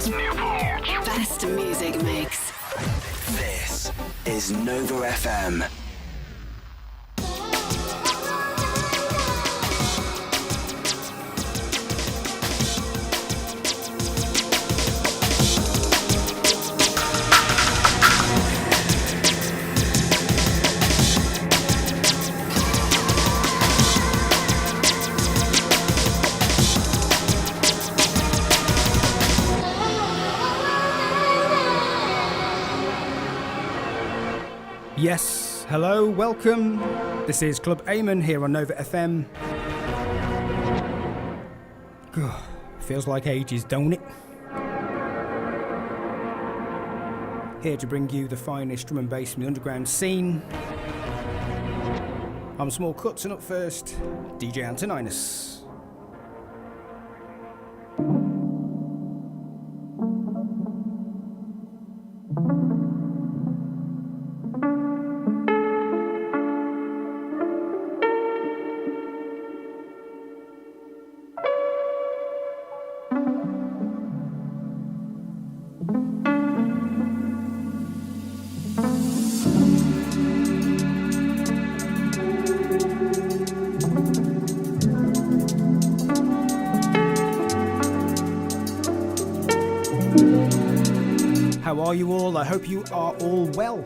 Best music mix. This is Nova FM. Yes, hello, welcome. This is Club Eamon here on Nova FM. Feels like ages, don't it? Here to bring you the finest drum and bass from the underground scene. I'm Smallkutz, and up first, DJ Antoninus. How are you all? I hope you are all well.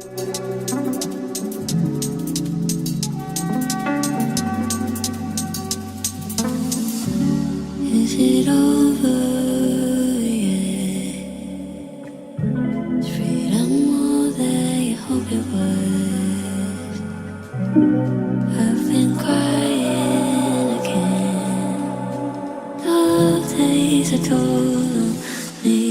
Is it over yet? Is freedom all that you hope it was? I've been crying again. Love takes a toll on me.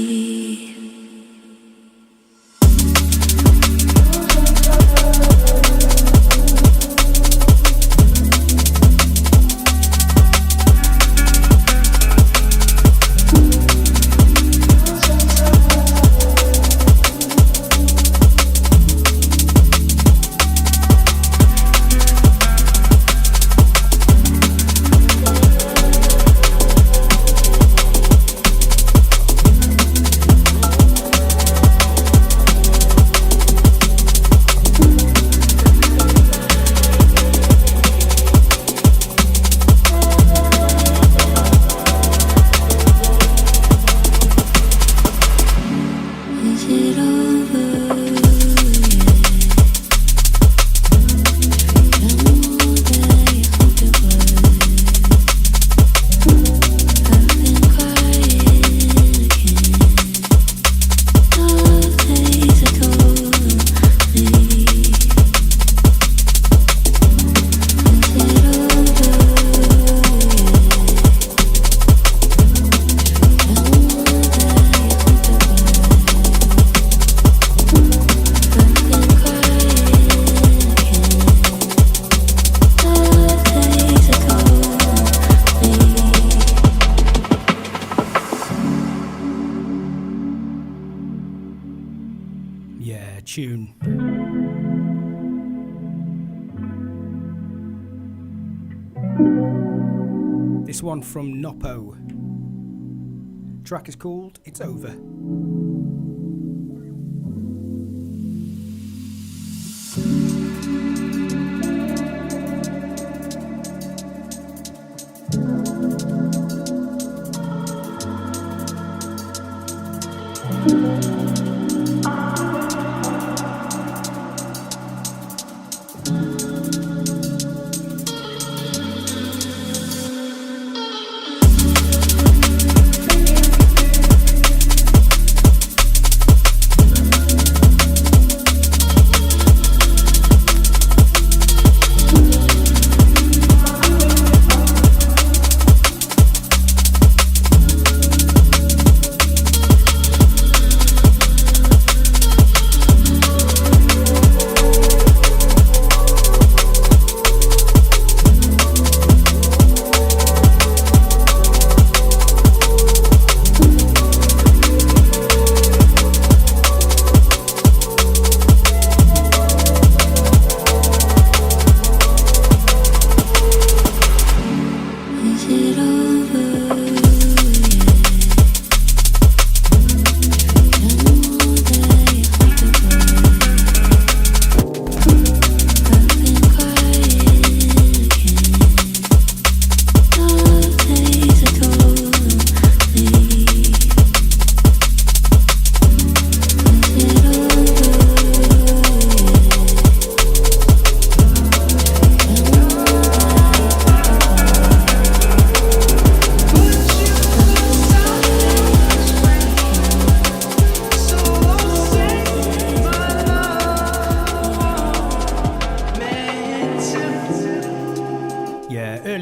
Tune. This one from Noppo. Track is called It's Over.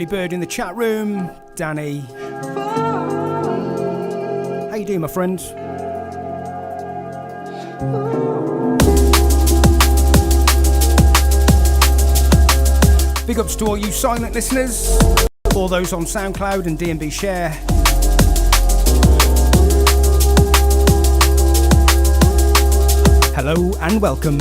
early bird in the chat room, Danny. How you doing, my friend? Big ups to all you silent listeners, all those on SoundCloud and D&B Share. Hello and welcome.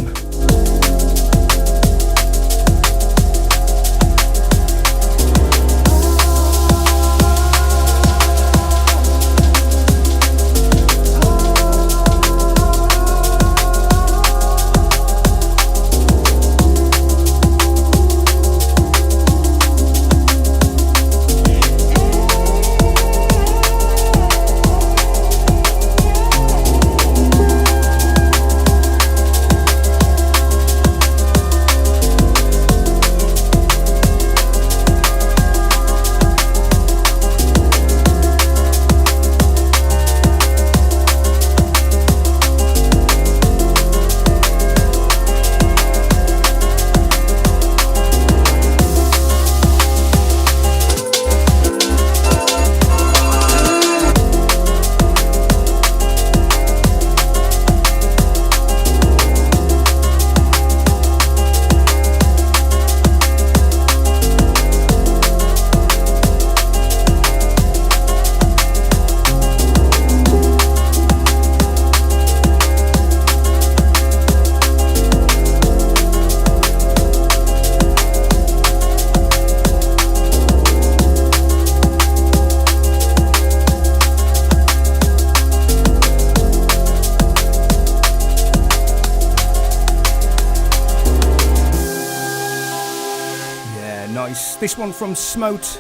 This one from Smote.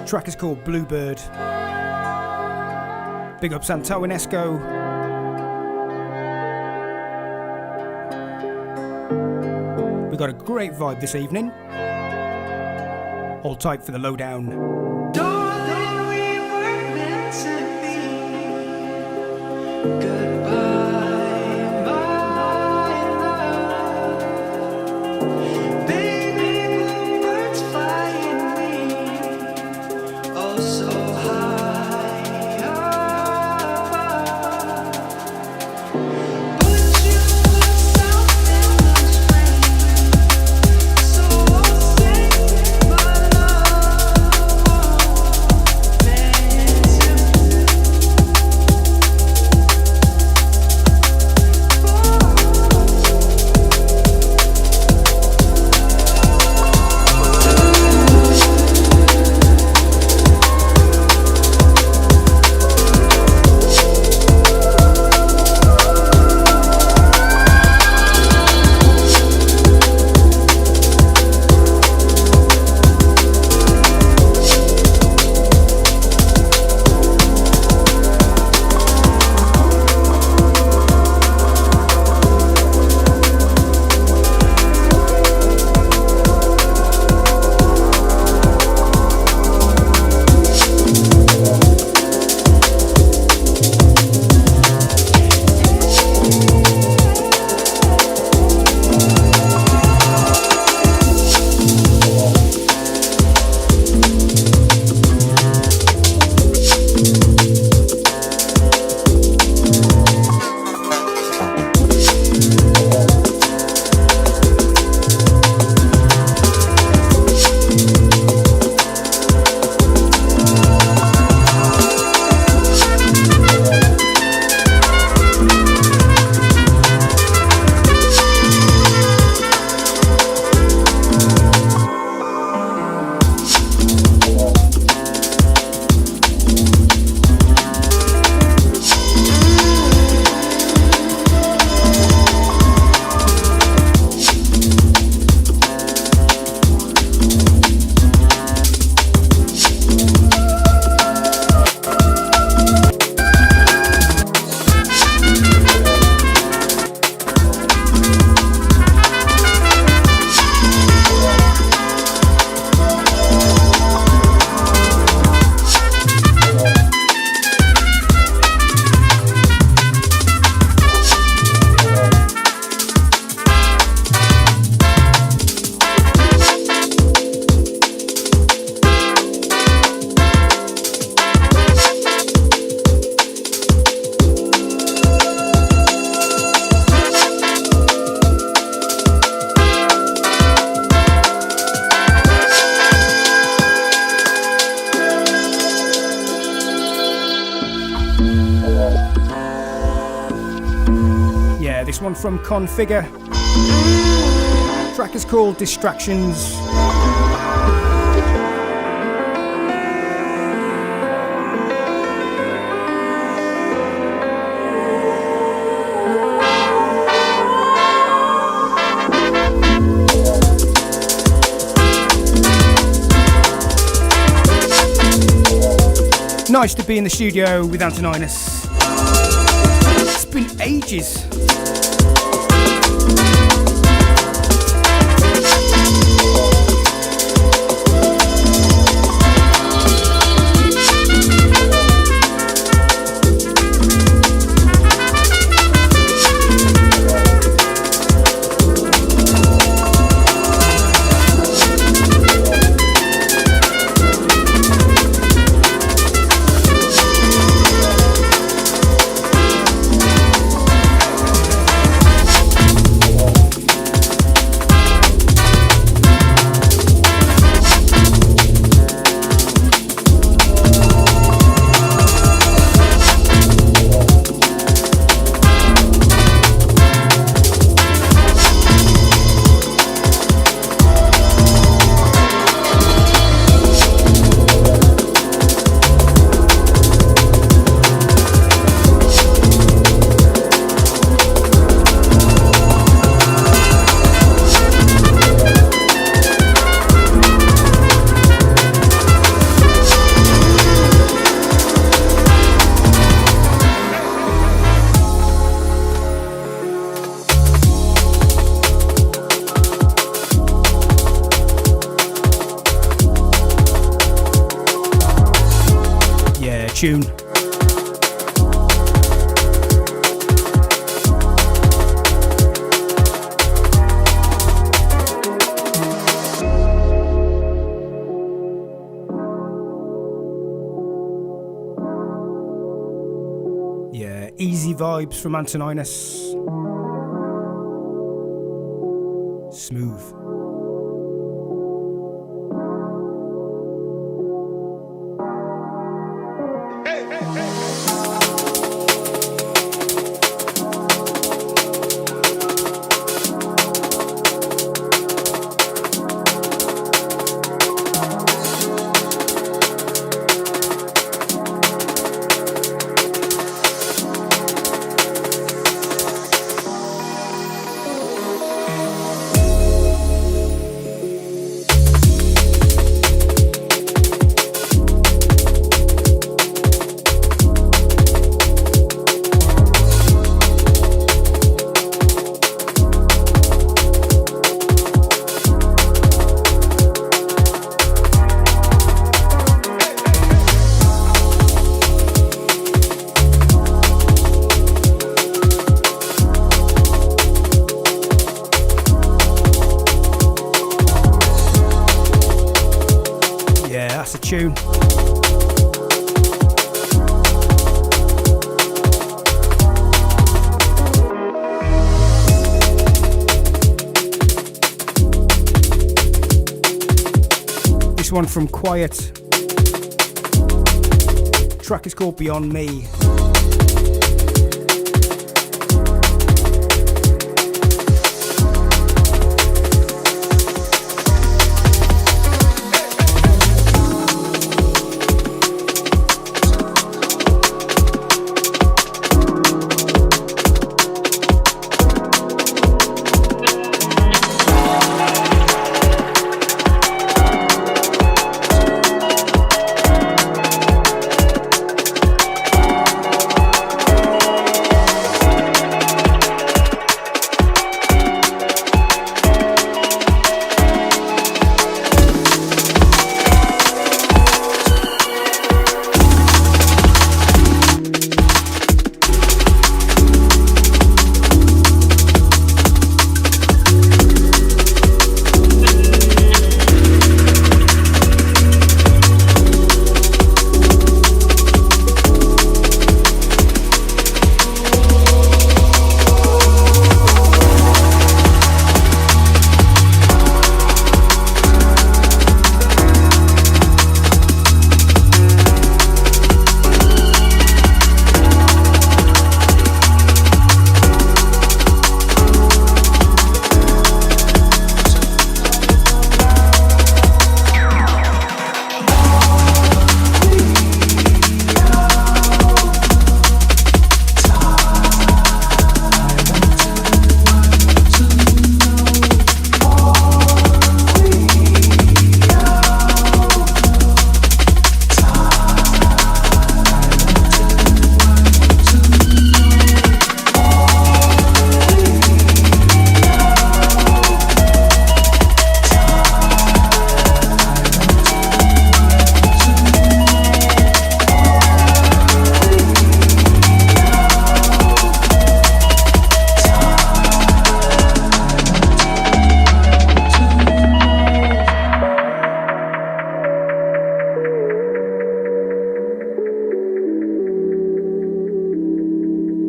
Track is called Bluebird. Big up Antoninus. We got a great vibe this evening. Hold tight for the lowdown. This one from Configure. Track is called Distractions. Nice to be in the studio with Antoninus. It's been ages. Tune. Yeah, easy vibes from Antoninus. Smooth. Tune. This one from Quiet. Track is called Beyond Me.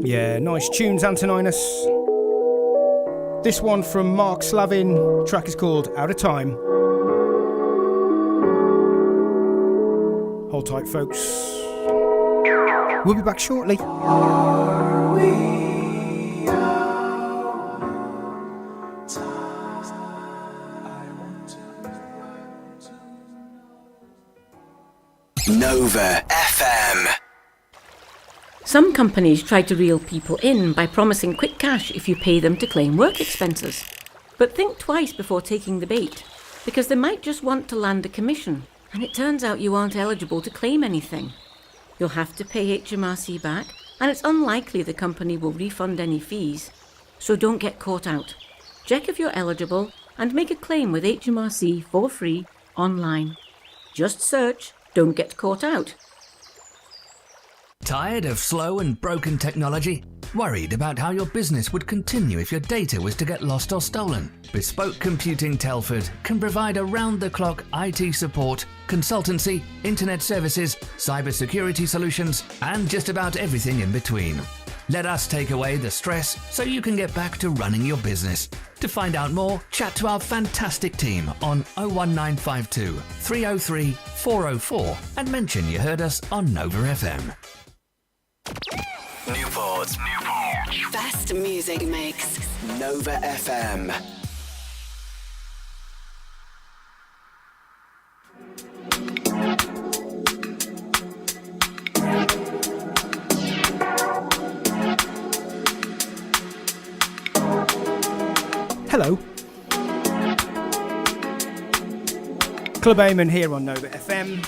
Yeah, nice tunes, Antoninus. This one from Mark Slavin, track is called Out of Time. Hold tight, folks. We'll be back shortly. Nova FM. Some companies try to reel people in by promising quick cash if you pay them to claim work expenses. But think twice before taking the bait, because they might just want to land a commission, and it turns out you aren't eligible to claim anything. You'll have to pay HMRC back, and it's unlikely the company will refund any fees. So don't get caught out. Check if you're eligible and make a claim with HMRC for free online. Just search "Don't Get Caught Out." Tired of slow and broken technology? Worried about how your business would continue if your data was to get lost or stolen? Bespoke Computing Telford can provide around-the-clock IT support, consultancy, internet services, cybersecurity solutions, and just about everything in between. Let us take away the stress so you can get back to running your business. To find out more, chat to our fantastic team on 01952 303 404 and mention you heard us on Nova FM. Newport's Best music mix. Nova FM. Hello. Club Eamon here on Nova FM.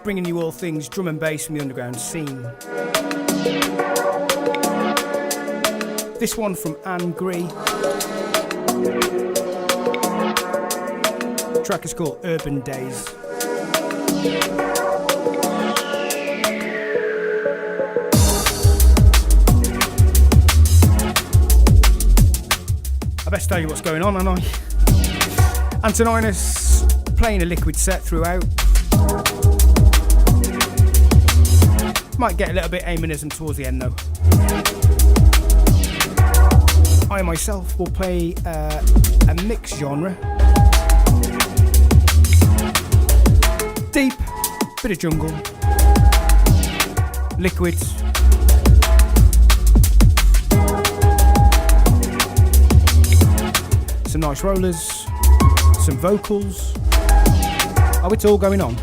Bringing you all things drum and bass from the underground scene. This one from Anne Gree. The track is called Urban Days. I best tell you what's going on, aren't I? Antoninus playing a liquid set throughout. Might get a little bit Amonism towards the end though. I myself will play a mixed genre. Deep, bit of jungle, liquids. Some nice rollers, some vocals. Oh, it's all going on.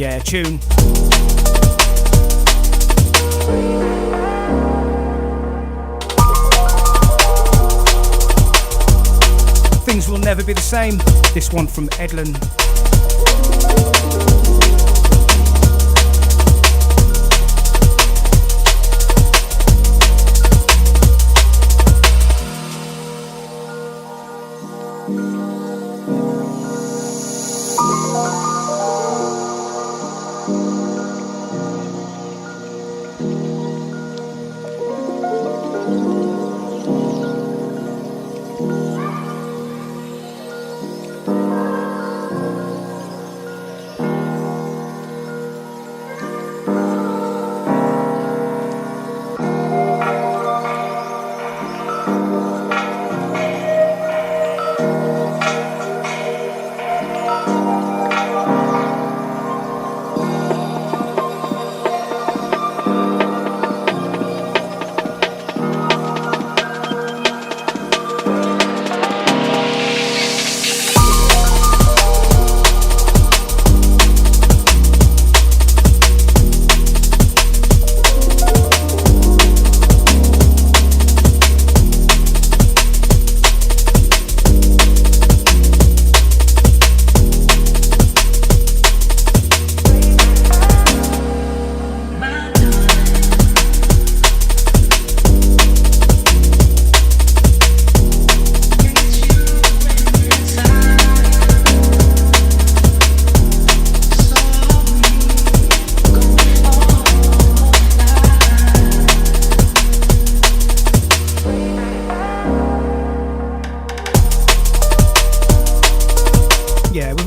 Yeah, tune. Things Will Never Be the Same. This one from Edlin.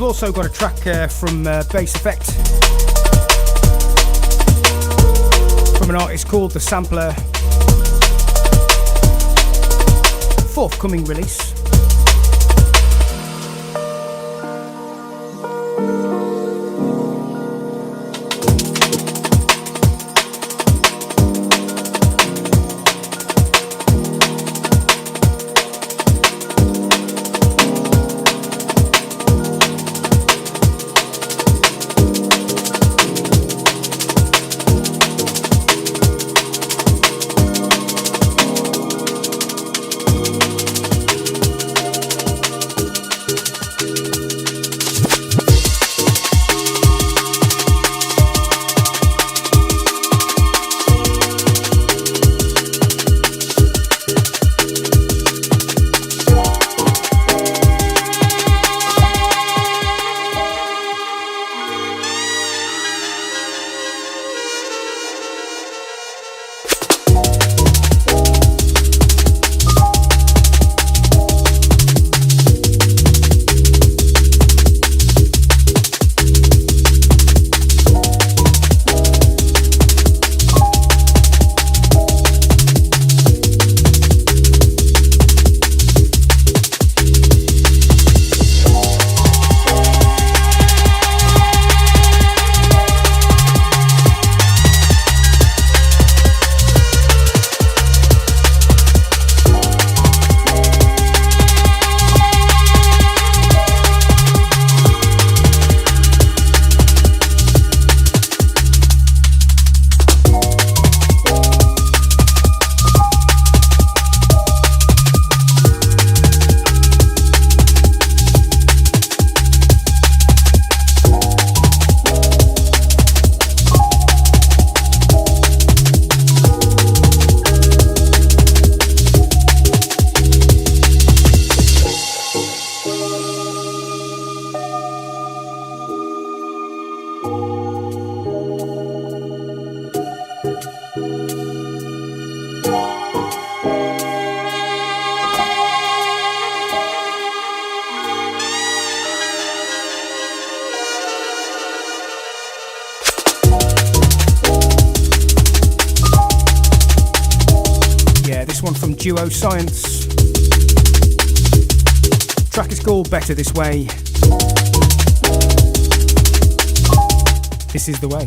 Also got a track from Bass Effect from an artist called The Sampler. Forthcoming release. Duo Science. Track is called Better This Way. This is the way.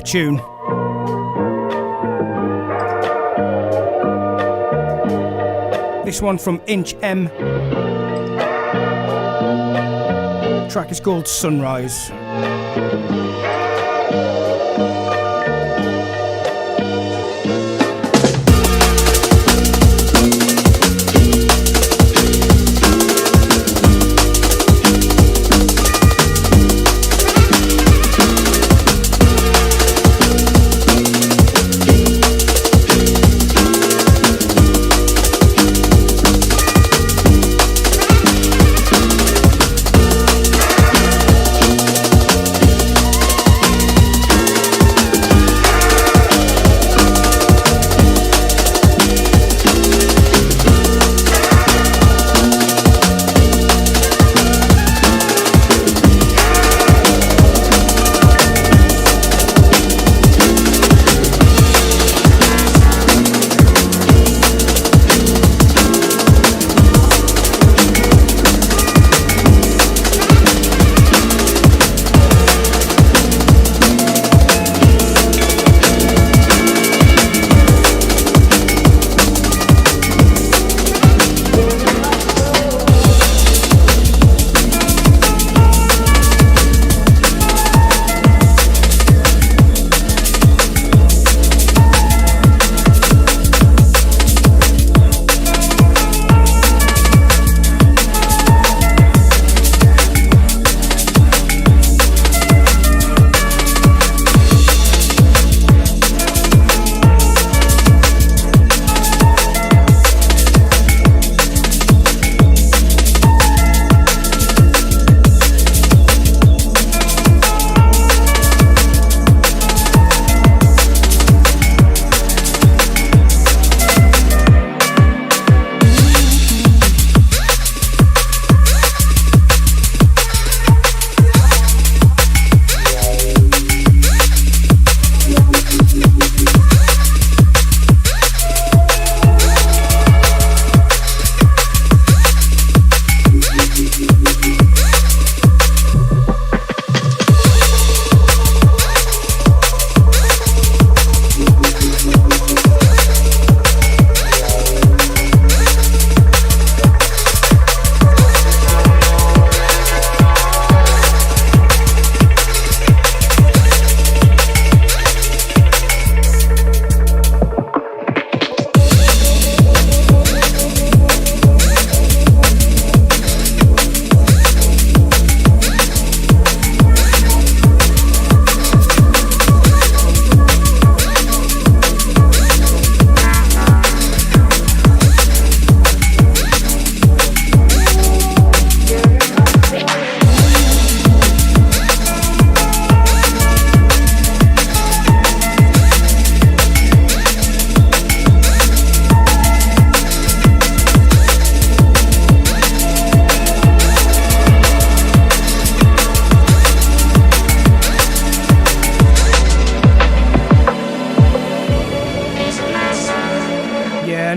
tune. This one from Inch M. The track is called Sunrise.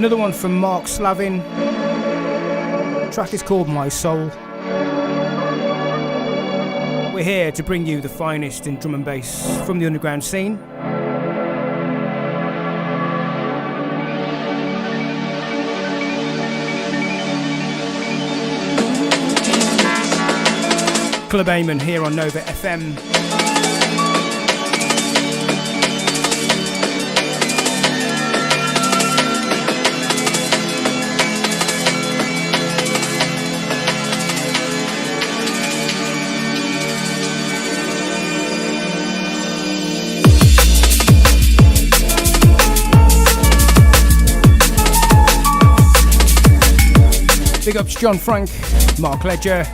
Another one from Mark Slavin. The track is called My Soul. We're here to bring you the finest in drum and bass from the underground scene. Club Amen here on Nova FM. Big ups John Frank, Mark Ledger.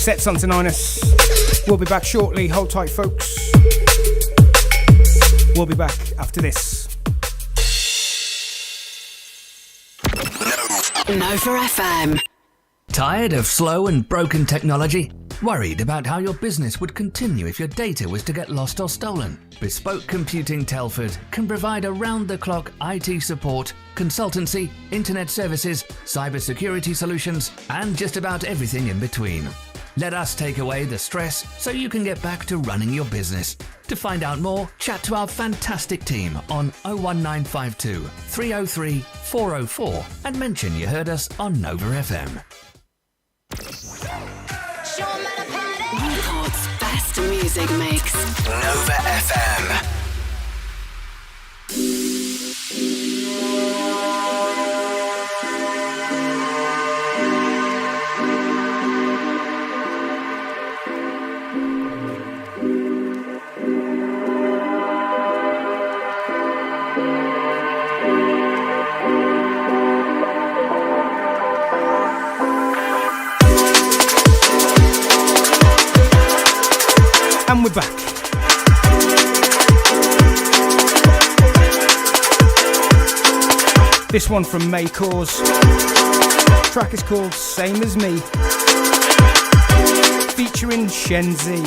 Sept' Antoninus. We'll be back shortly. Hold tight, folks. We'll be back after this. Nova FM. Tired of slow and broken technology? Worried about how your business would continue if your data was to get lost or stolen? Bespoke Computing Telford can provide around-the-clock IT support, consultancy, internet services, cybersecurity solutions, and just about everything in between. Let us take away the stress so you can get back to running your business. To find out more, chat to our fantastic team on 01952 303 404 and mention you heard us on Nova FM. Newport's best music mix. Nova FM. And we're back. This one from May Cause. Track is called Same As Me, featuring Shenzi.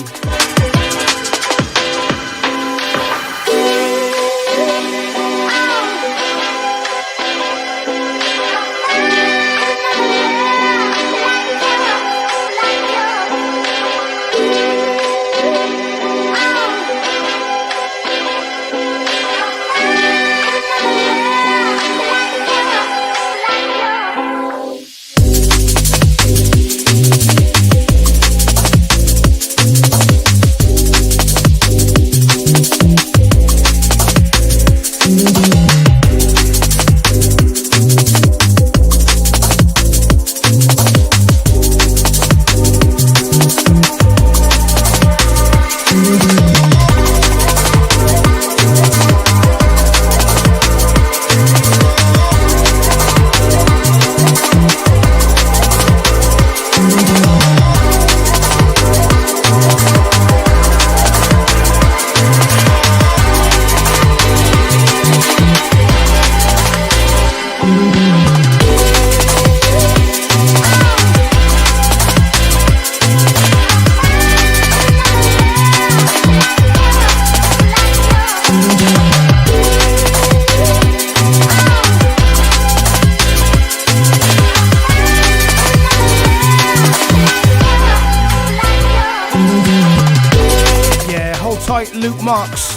Luke Marks.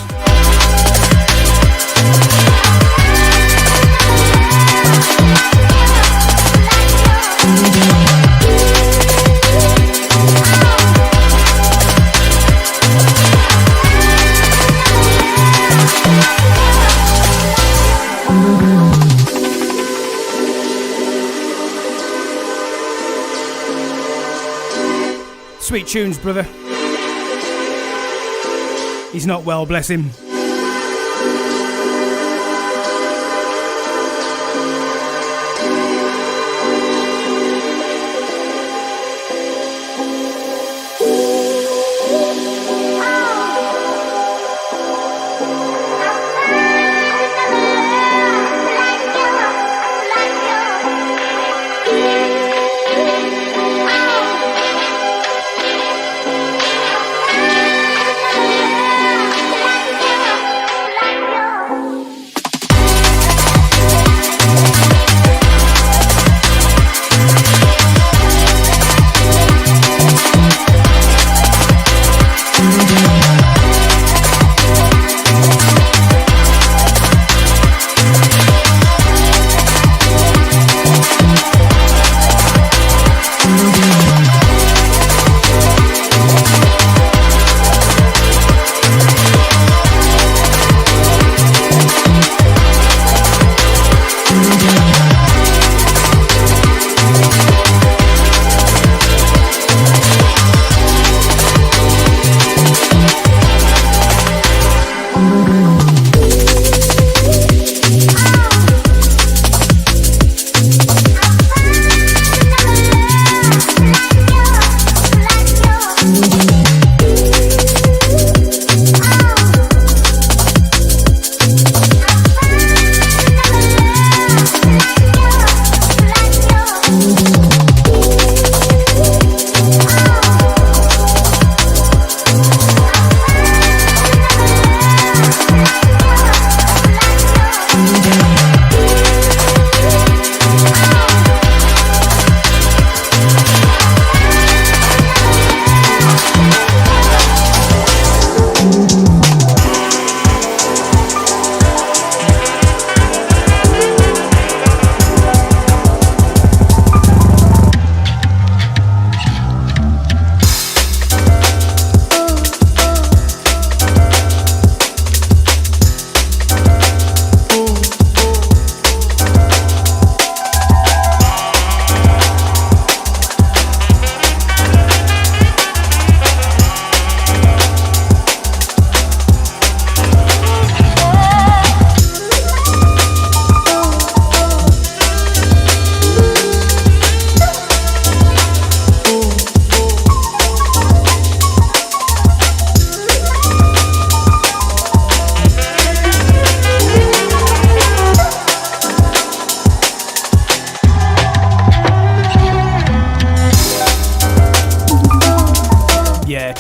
Sweet tunes, brother. He's not well, bless him.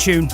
tune.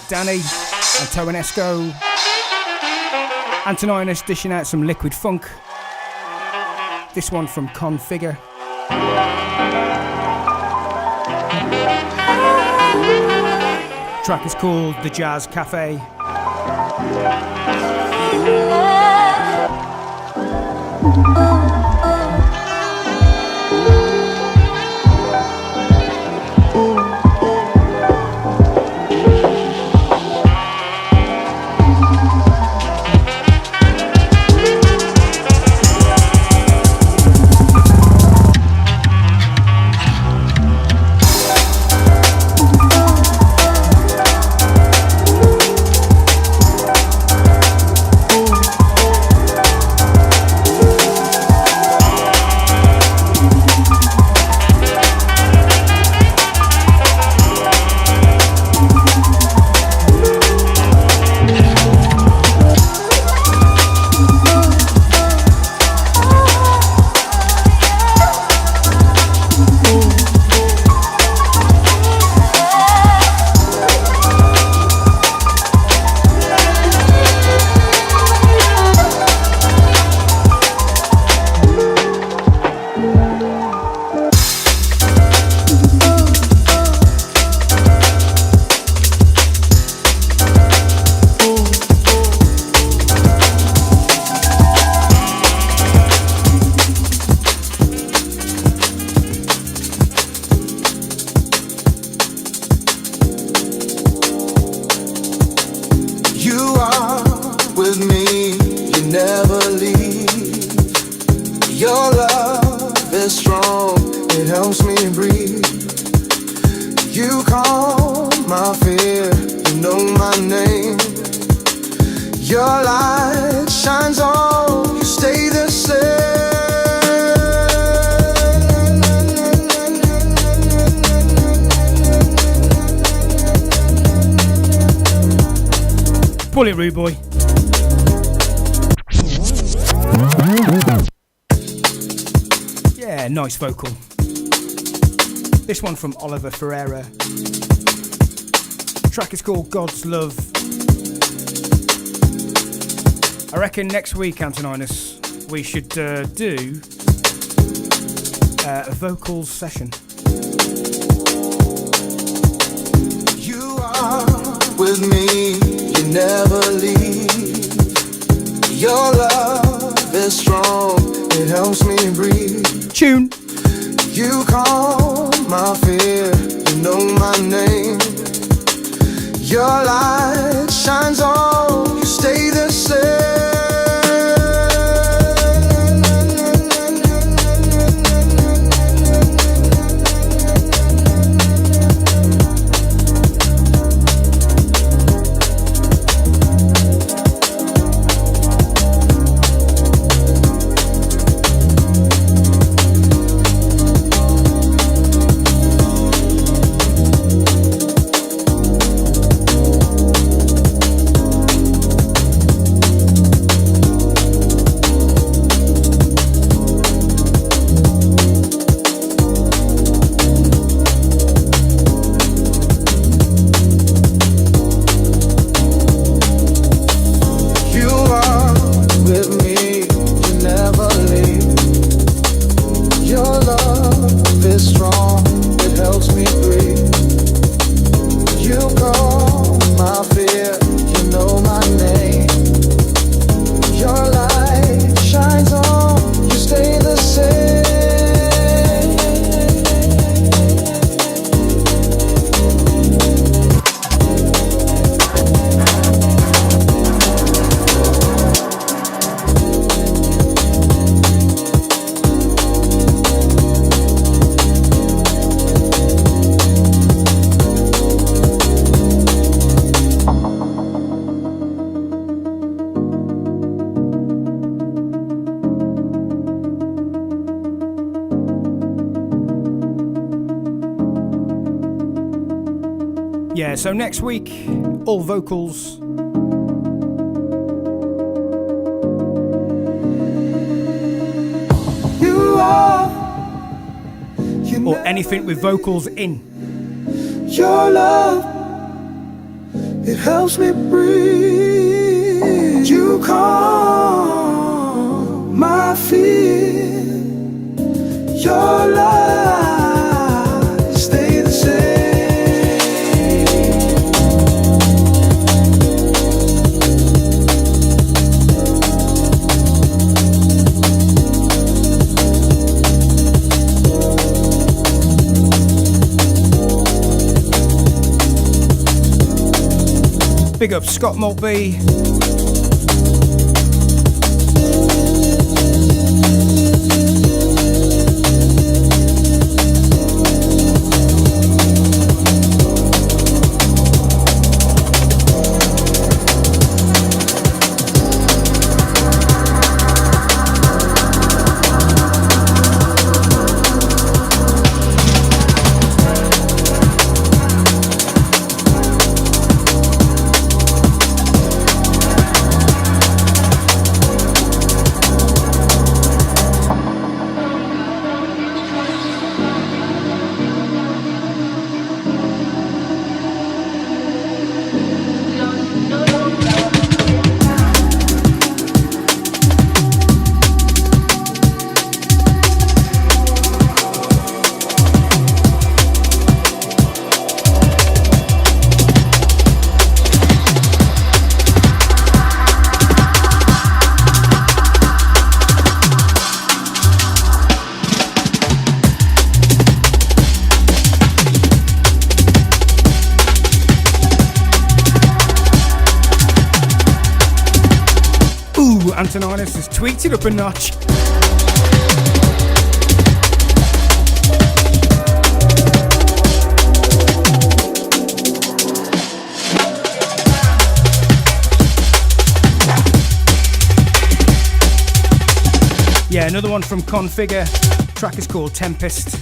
Danny, Antonesco, Antoninus dishing out some liquid funk. This one from Configure. Track is called The Jazz Cafe. Bullet Rude Boy. Yeah, nice vocal. This one from Oliver Ferreira. The track is called God's Love. I reckon next week, Antoninus, we should do a vocals session. You are with me. Never leave. Your love is strong, it helps me breathe. Tune. You calm my fear, you know my name. Your light shines on, you stay the same. Yeah, so next week, all vocals. You are, or anything with vocals in. Your love, it helps me breathe. You calm my fear. Your lies stay the same. Big up Scott Maltby. Antoninus has tweaked it up a notch. Yeah, another one from Configure. The track is called Tempest.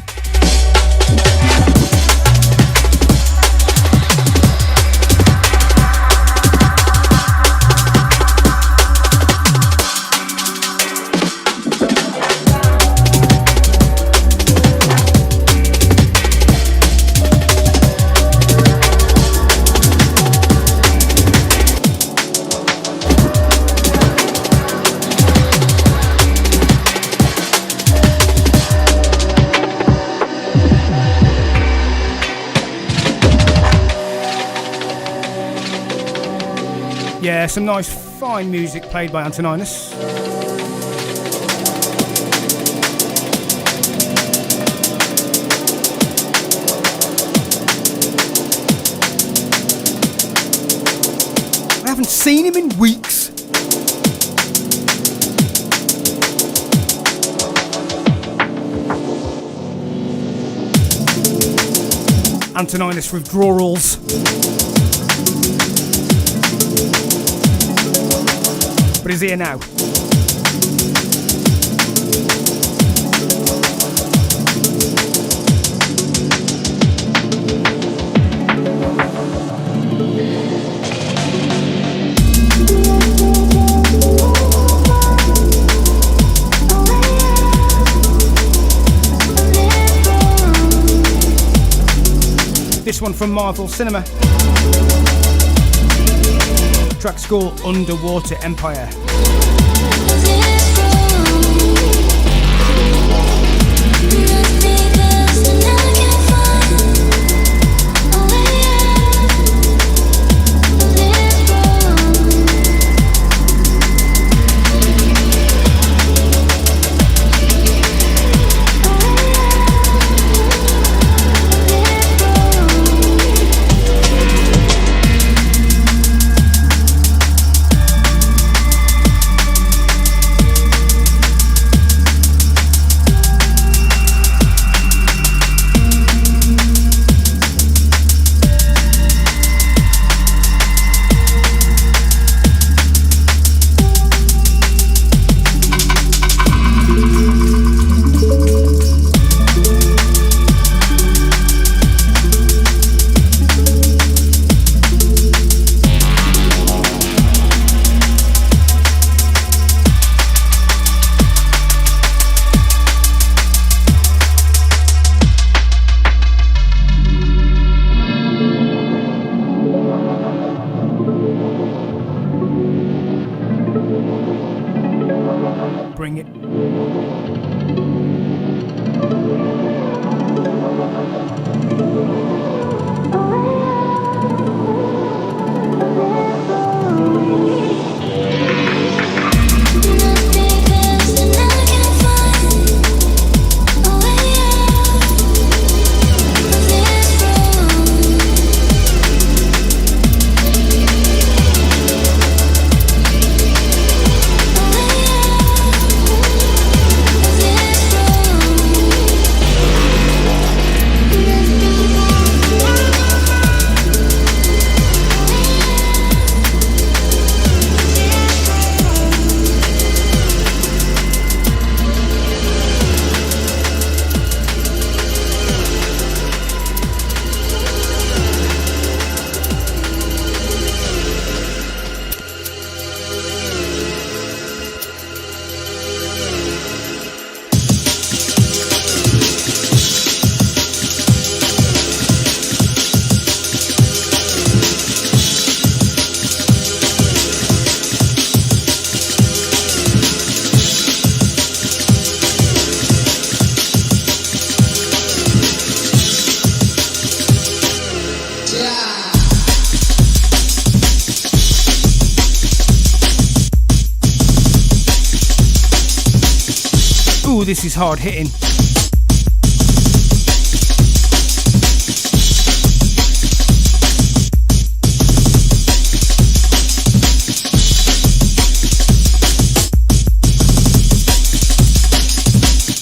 Yeah, some nice fine music played by Antoninus. I haven't seen him in weeks. Antoninus withdrawals. But he's here now. This one from Marvel Cinema. Track's called Underwater Empire. Ooh, this is hard hitting.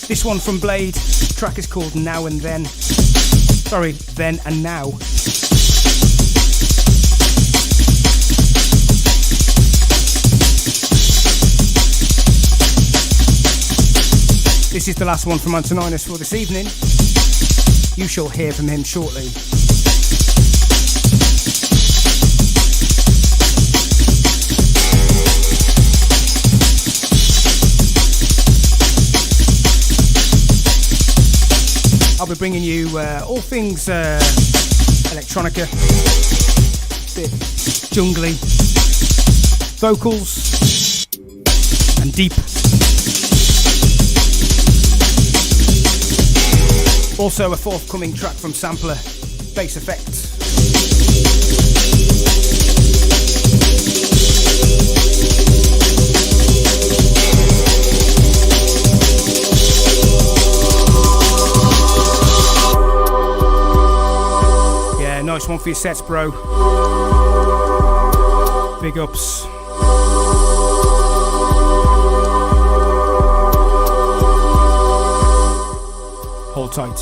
This one from Blade. The track is called Now and Then. Sorry, Then and Now. This is the last one from Antoninus for this evening. You shall hear from him shortly. I'll be bringing you all things electronica, bit jungly, vocals, and deep. Also a forthcoming track from Sampler, Bass Effect. Yeah, nice one for your sets, bro. Big ups. Hold tight.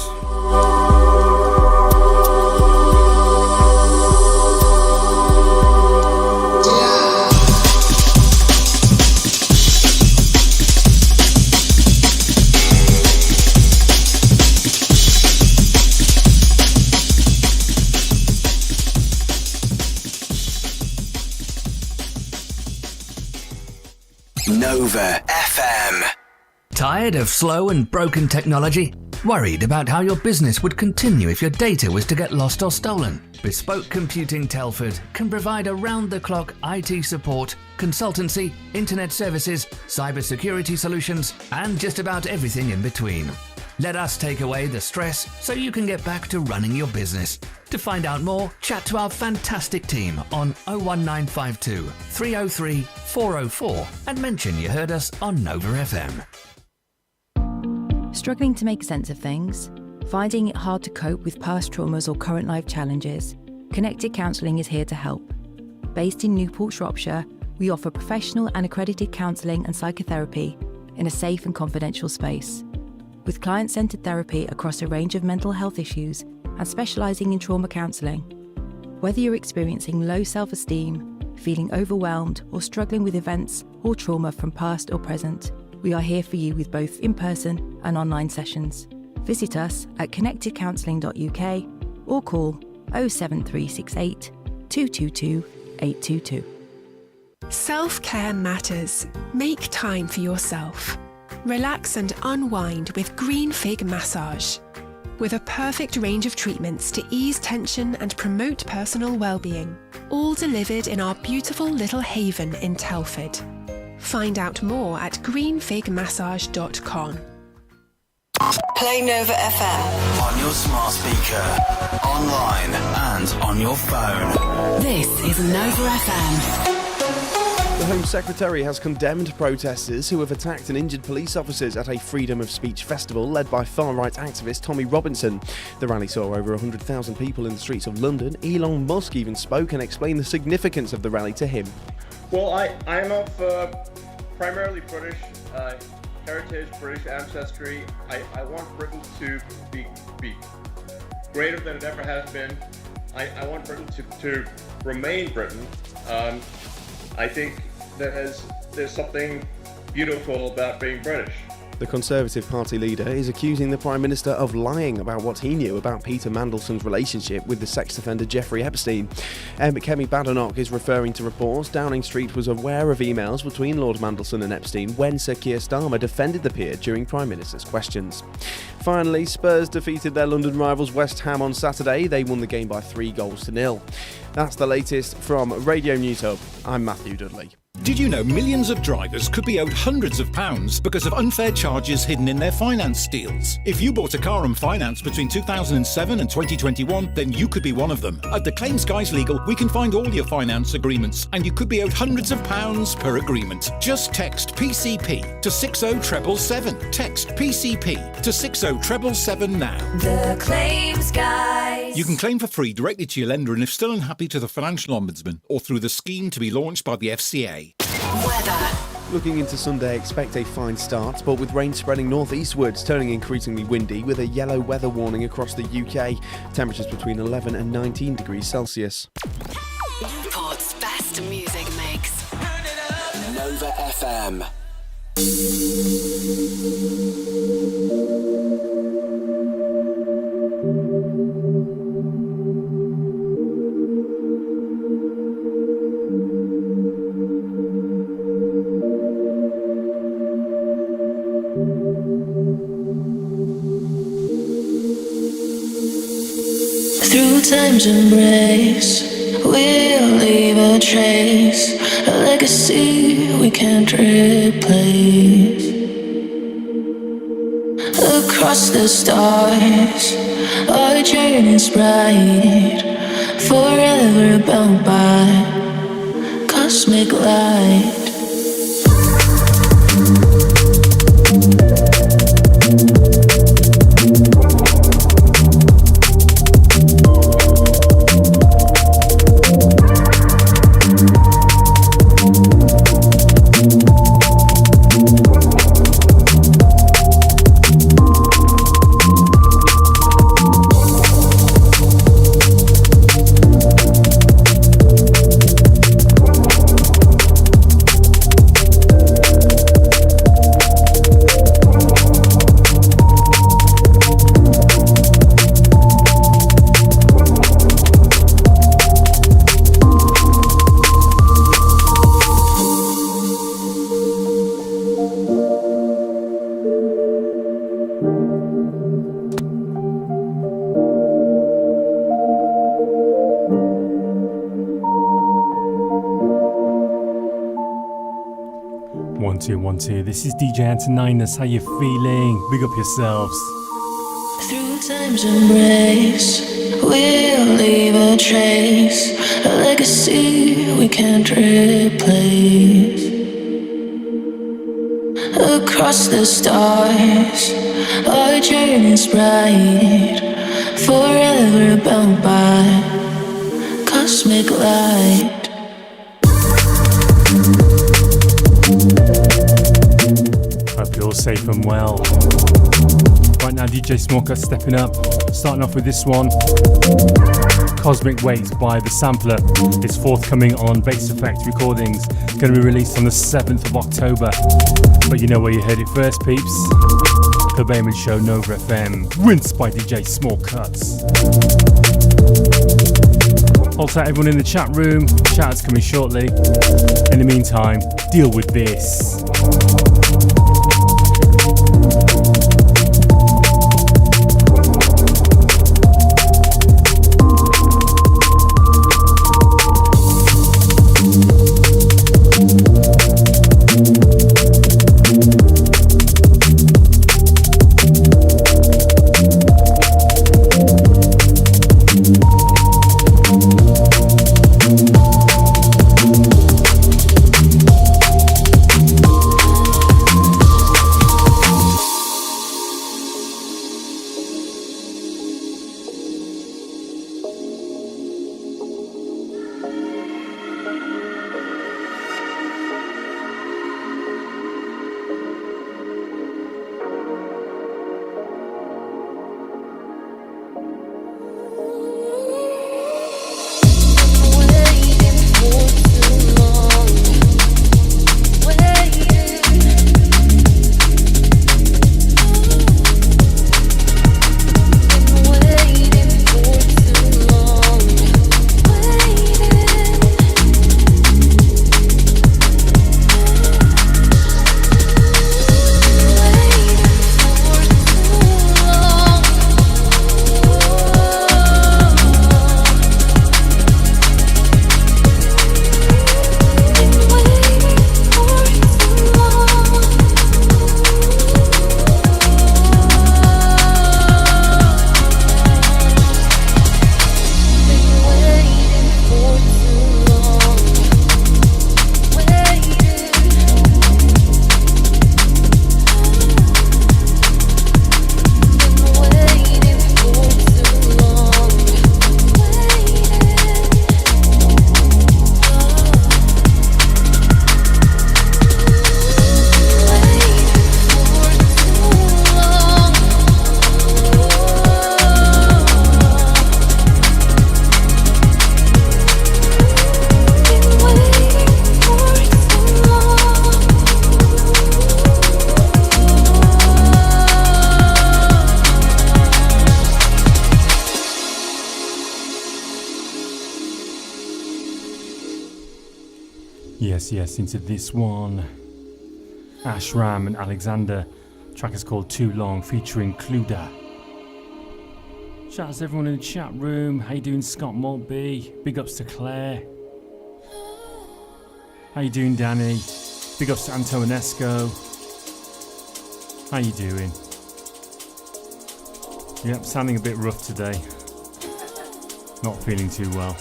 Nova FM. Tired of slow and broken technology? Worried about how your business would continue if your data was to get lost or stolen? Bespoke Computing Telford can provide around-the-clock IT support, consultancy, internet services, cybersecurity solutions, and just about everything in between. Let us take away the stress so you can get back to running your business. To find out more, chat to our fantastic team on 01952 303 404 and mention you heard us on Nova FM. Struggling to make sense of things? Finding it hard to cope with past traumas or current life challenges? Connected Counselling is here to help. Based in Newport, Shropshire, we offer professional and accredited counselling and psychotherapy in a safe and confidential space. With client-centred therapy across a range of mental health issues and specialising in trauma counselling. Whether you're experiencing low self-esteem, feeling overwhelmed or struggling with events or trauma from past or present, we are here for you with both in-person and online sessions. Visit us at connectedcounselling.uk or call 07368 222 822. Self-care matters. Make time for yourself. Relax and unwind with Green Fig Massage. With a perfect range of treatments to ease tension and promote personal well-being. All delivered in our beautiful little haven in Telford. Find out more at greenfigmassage.com. Play Nova FM. On your smart speaker, online and on your phone. This is Nova FM. The Home Secretary has condemned protesters who have attacked and injured police officers at a freedom of speech festival led by far-right activist Tommy Robinson. The rally saw over 100,000 people in the streets of London. Elon Musk even spoke and explained the significance of the rally to him. Well, I'm of primarily British heritage, British ancestry. I want Britain to be greater than it ever has been. I want Britain to remain Britain. I think there's something beautiful about being British. The Conservative Party leader is accusing the Prime Minister of lying about what he knew about Peter Mandelson's relationship with the sex offender Jeffrey Epstein. Kemi Badenoch is referring to reports Downing Street was aware of emails between Lord Mandelson and Epstein when Sir Keir Starmer defended the peer during Prime Minister's questions. Finally, Spurs defeated their London rivals West Ham on Saturday. They won the game by 3-0. That's the latest from Radio News Hub. I'm Matthew Dudley. Did you know millions of drivers could be owed hundreds of pounds because of unfair charges hidden in their finance deals? If you bought a car on finance between 2007 and 2021, then you could be one of them. At the Claims Guys Legal, we can find all your finance agreements, and you could be owed hundreds of pounds per agreement. Just text PCP to 60777. Text PCP to 60777 now. The Claims Guys. You can claim for free directly to your lender and if still unhappy to the Financial Ombudsman or through the scheme to be launched by the FCA. Weather. Looking into Sunday, expect a fine start, but with rain spreading northeastwards, turning increasingly windy with a yellow weather warning across the UK. Temperatures between 11 and 19 degrees Celsius. Newport's best music mix. Nova FM. Through time's embrace, we'll leave a trace, a legacy we can't replace. Across the stars, our journey's bright, forever bound by cosmic light. One, two. This is DJ Antoninus. How you feeling? Big up yourselves. Through time's embrace, we'll leave a trace, a legacy we can't replace. Across the stars, our journey's bright, forever bound by cosmic light. Hope you're all safe and well. Right now, DJ Smallkutz stepping up, starting off with this one. Cosmic Weights by The Sampler. It's forthcoming on Bass Effect Recordings. Going to be released on the 7th of October. But you know where you heard it first, peeps. The Bayman Show, Nova FM. Rinsed by DJ Smallkutz. Also, everyone in the chat room. Shoutouts coming shortly. In the meantime, deal with this. Yes, into this one. Ashram and Alexander. Track is called Too Long, featuring Cluda. Shout out to everyone in the chat room. How you doing, Scott Maltby? Big ups to Claire. How you doing, Danny? Big ups to Antonesco. How you doing? Yep, sounding a bit rough today. Not feeling too well.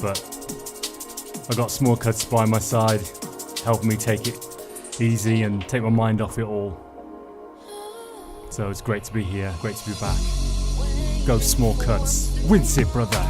But I got Smallkutz by my side, helping me take it easy and take my mind off it all. So it's great to be here, great to be back. Go Smallkutz. Wince it, brother.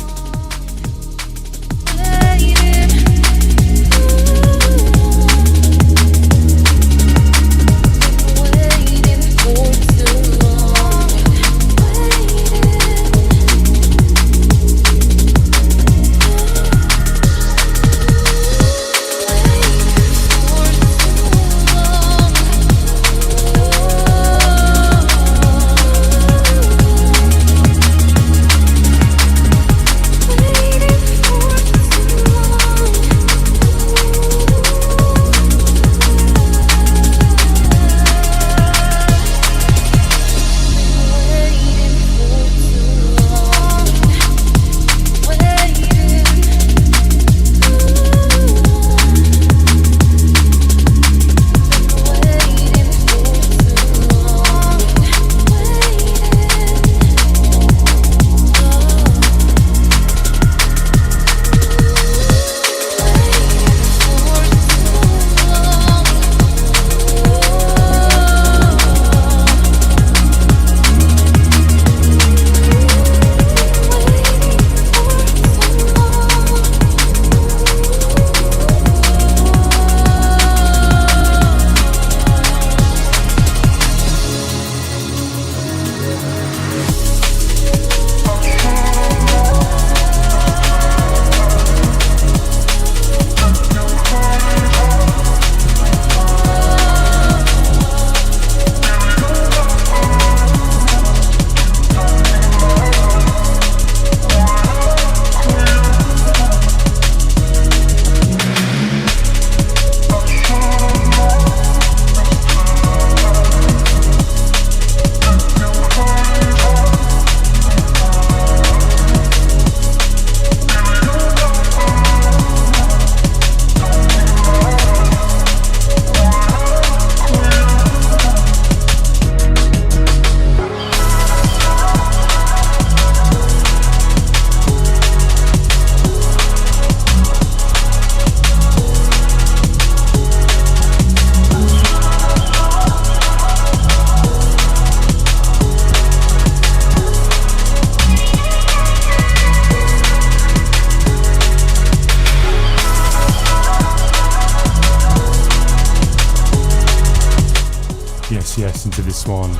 Into this one.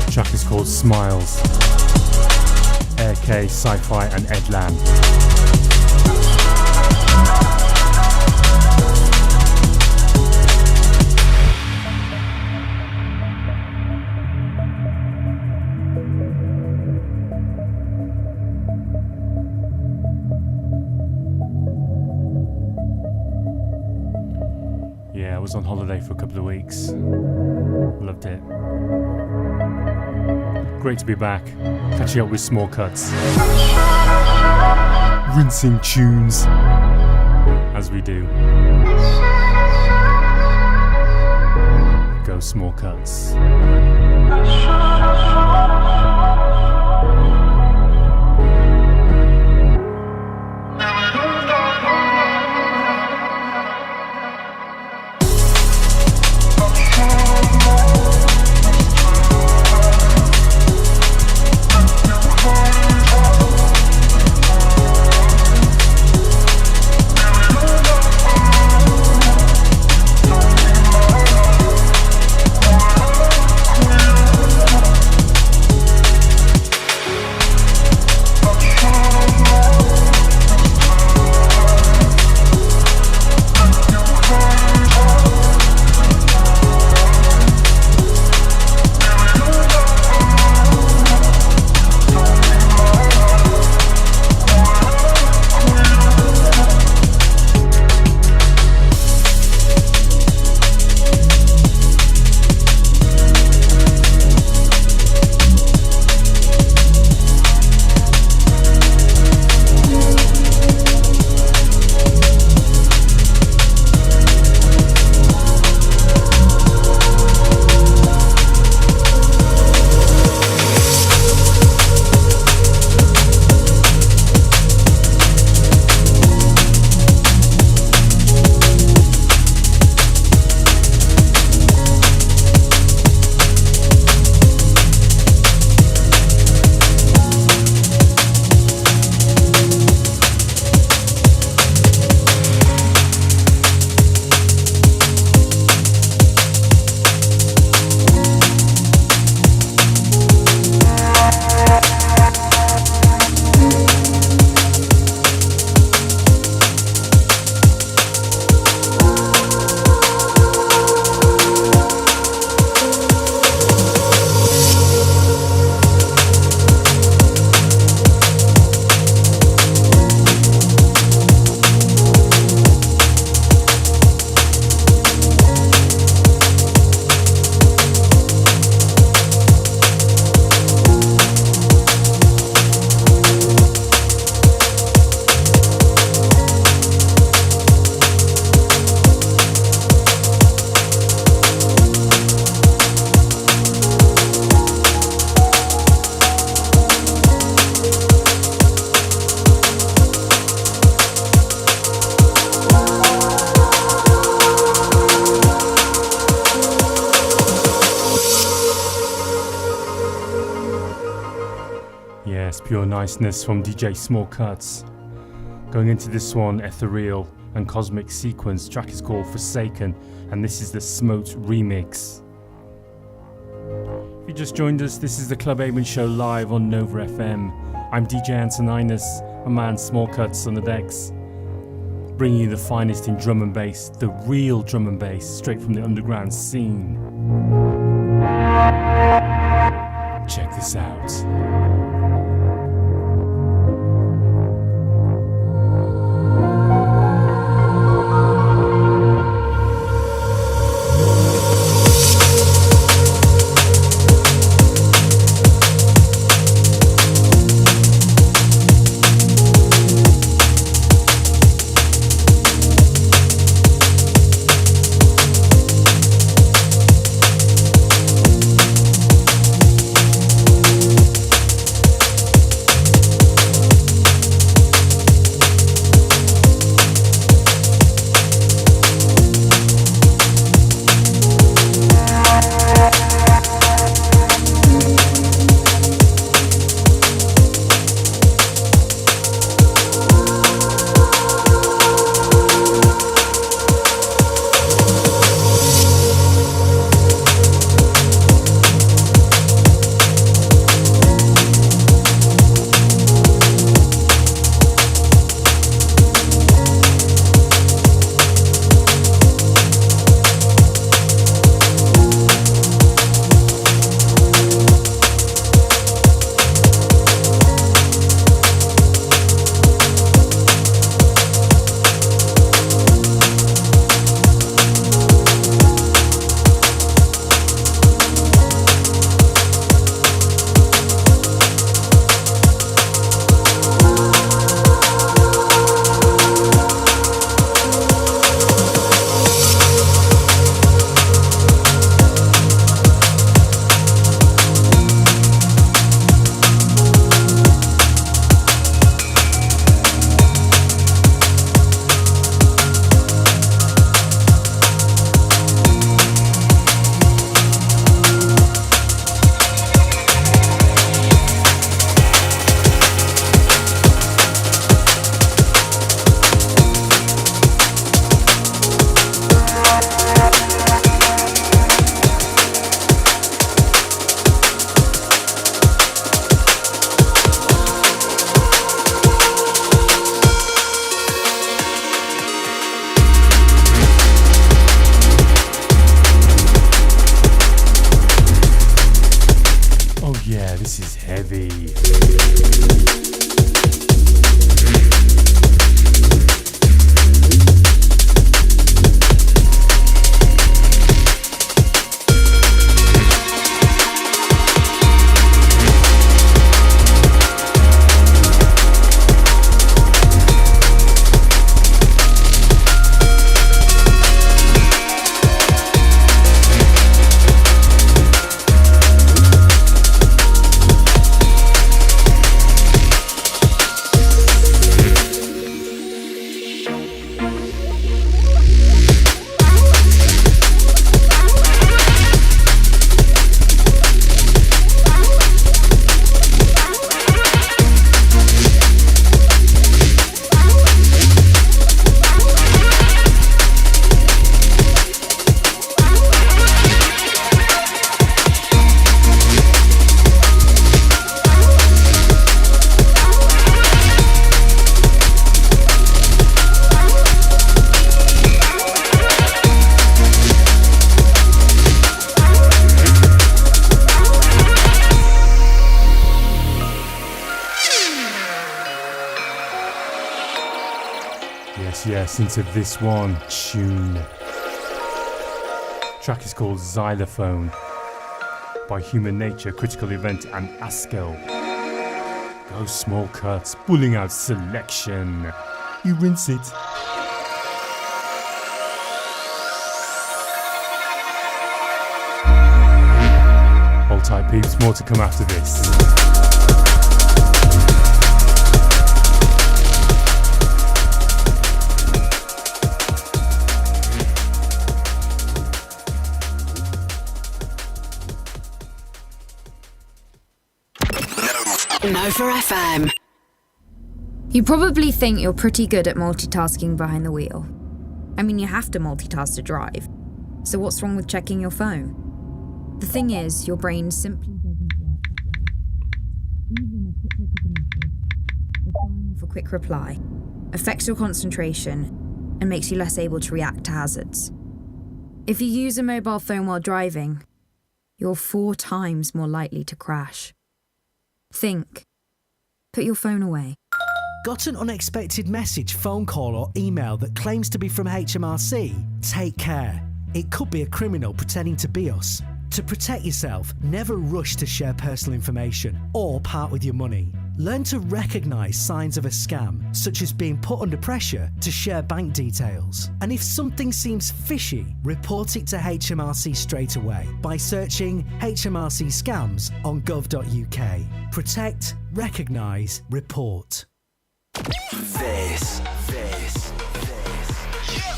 The track is called Smiles. Air K, Sci-Fi and Edlan. I was on holiday for a couple of weeks. Loved it. Great to be back. Catching up with Smallkutz. Rinsing tunes. As we do. Go Smallkutz. Yes, pure niceness from DJ Smallkutz. Going into this one, ethereal and cosmic sequence. Track is called Forsaken, and this is the Smote remix. If you just joined us, this is the Club Haven Show live on Nova FM. I'm DJ Antoninus, my man Smallkutz on the decks, bringing you the finest in drum and bass, the real drum and bass, straight from the underground scene. Check this out. Yes, into this one tune. Track is called Xylophone by Human Nature, Critical Event and Askel. Go Smallkutz, pulling out selection. You rinse it. Hold tight peeps, more to come after this. Nova FM. You probably think you're pretty good at multitasking behind the wheel. I mean, you have to multitask to drive. So what's wrong with checking your phone? The thing is, your brain simply doesn't work that way. Even a quick look at a message, or firing off a quick reply, affects your concentration and makes you less able to react to hazards. If you use a mobile phone while driving, you're 4 times more likely to crash. Think. Put your phone away. Got an unexpected message, phone call or email that claims to be from HMRC? Take care. It could be a criminal pretending to be us. To protect yourself, never rush to share personal information or part with your money. Learn to recognise signs of a scam, such as being put under pressure to share bank details. And if something seems fishy, report it to HMRC straight away by searching HMRC scams on gov.uk. Protect, recognise, report. This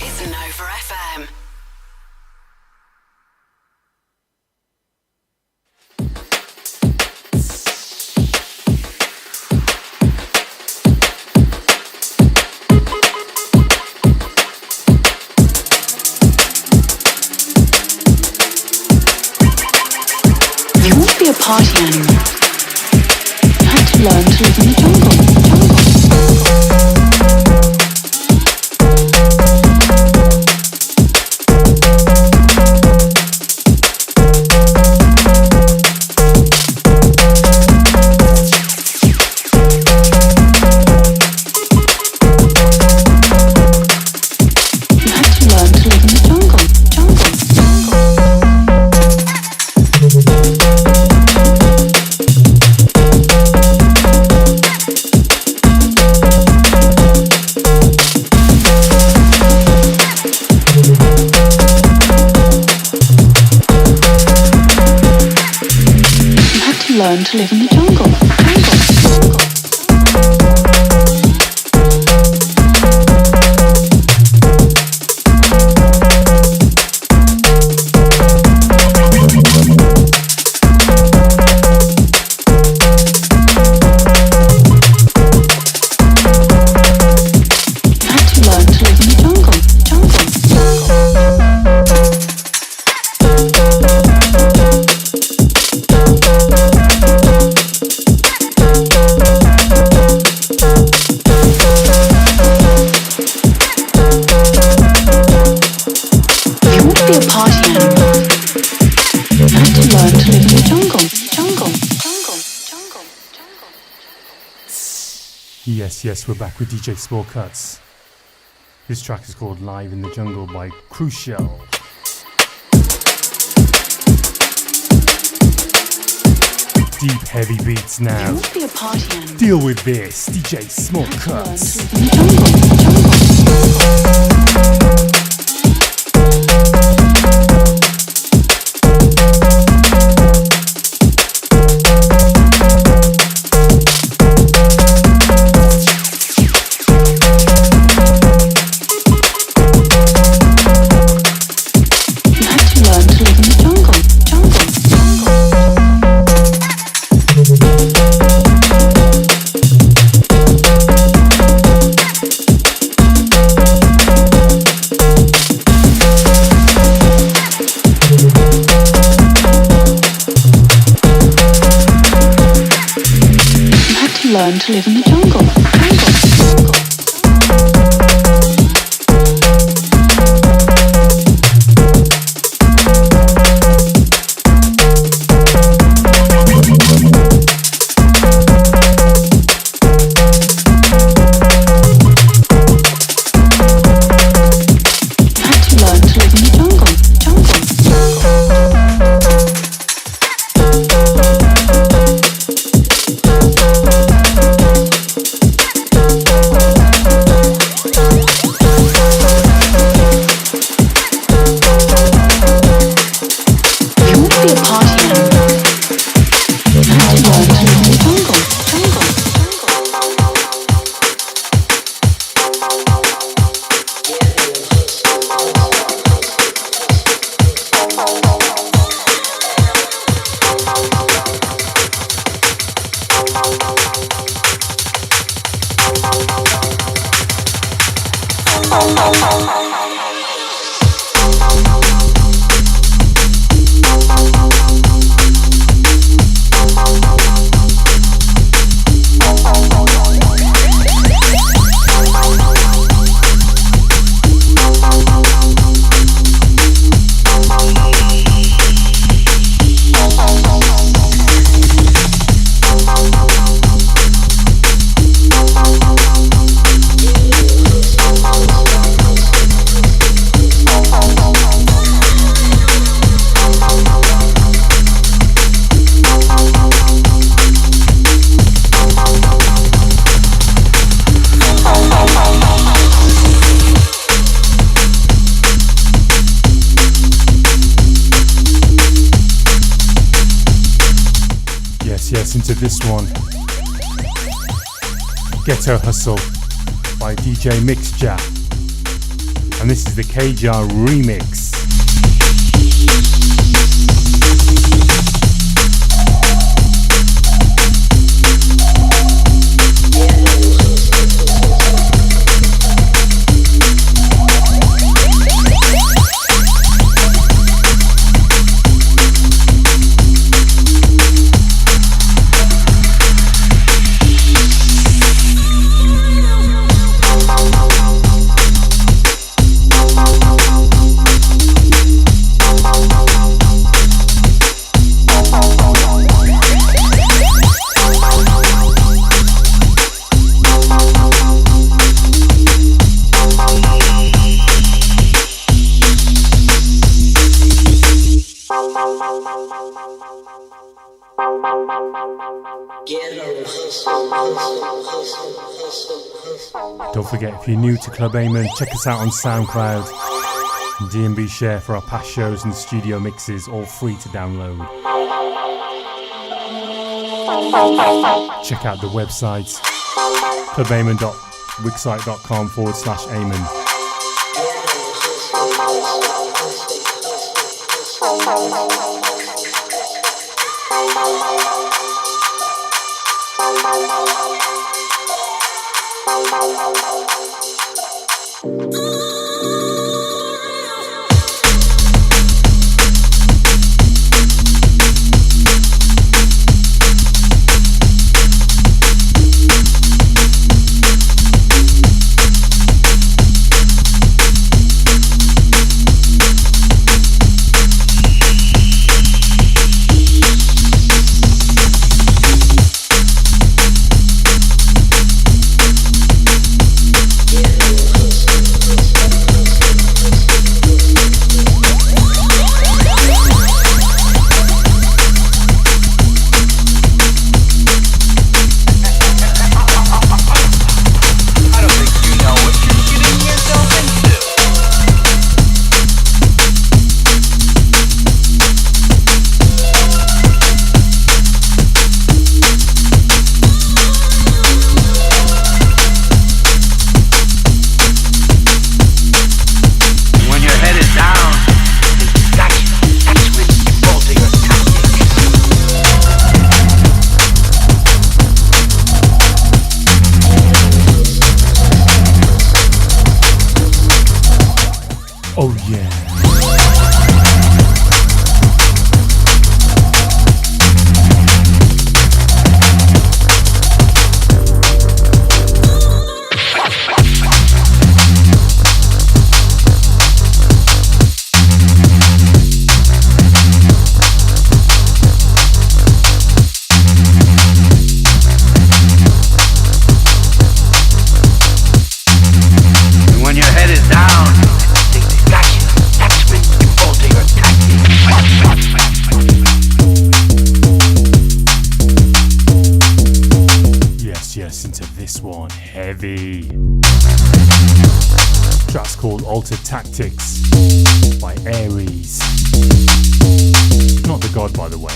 is Nova FM. You won't be a party animal. You had to learn to live in the jungle. Learn to live in the jungle. Yes, we're back with DJ Smallkutz. This track is called Live in the Jungle by Crucial. Deep, heavy beats now. Deal with this, DJ Smallkutz. Learn to live in the jungle. yes, into this one. Ghetto Hustle by DJ Mixja. And this is the KJR remix. Don't forget, if you're new to Club Amen, check us out on SoundCloud and DMB Share for our past shows and studio mixes, all free to download. Check out the website, clubamen.wixsite.com/Amen. Oh yeah. When your head is down, yes, into this one, heavy. Track's called Altered Tactics by Aries. Not the god, by the way.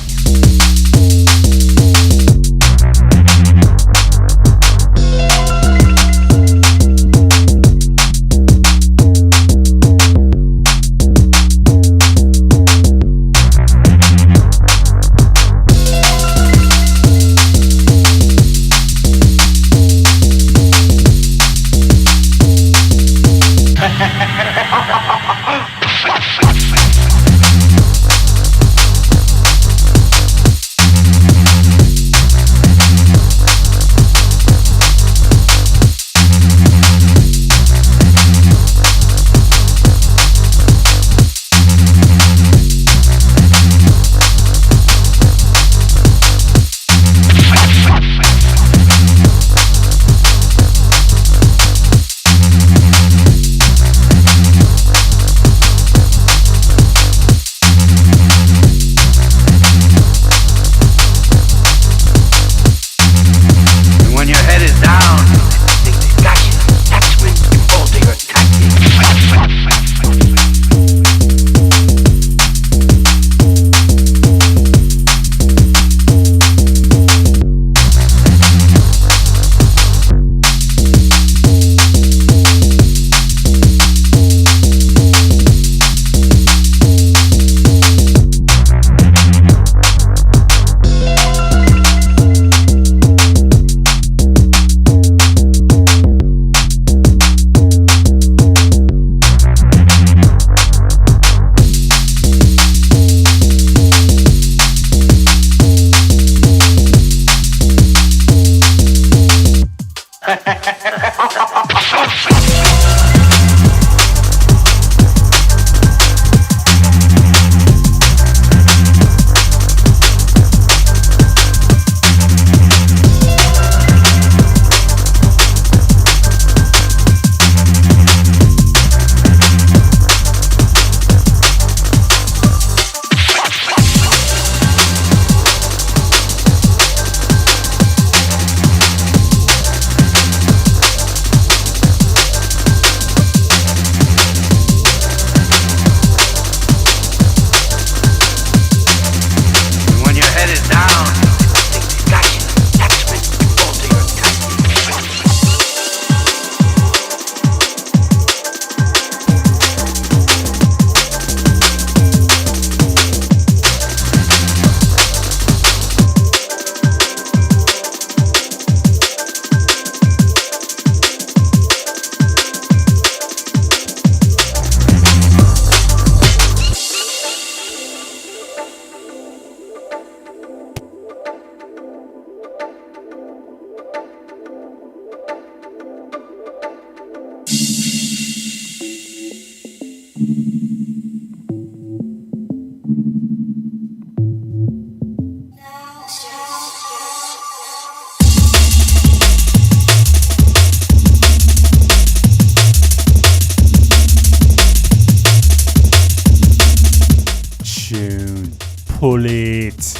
Pull it.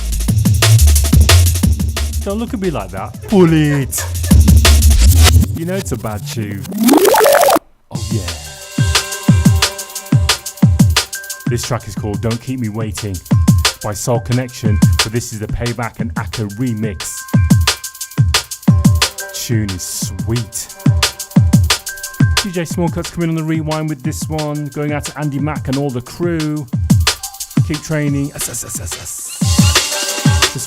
Don't look at me like that. Pull it. You know it's a bad tune. Oh yeah. This track is called Don't Keep Me Waiting by Soul Connection, but this is the Payback and Aka remix. Tune is sweet. DJ Smallkutz coming on the rewind with this one. Going out to Andy Mack and all the crew. Keep training. This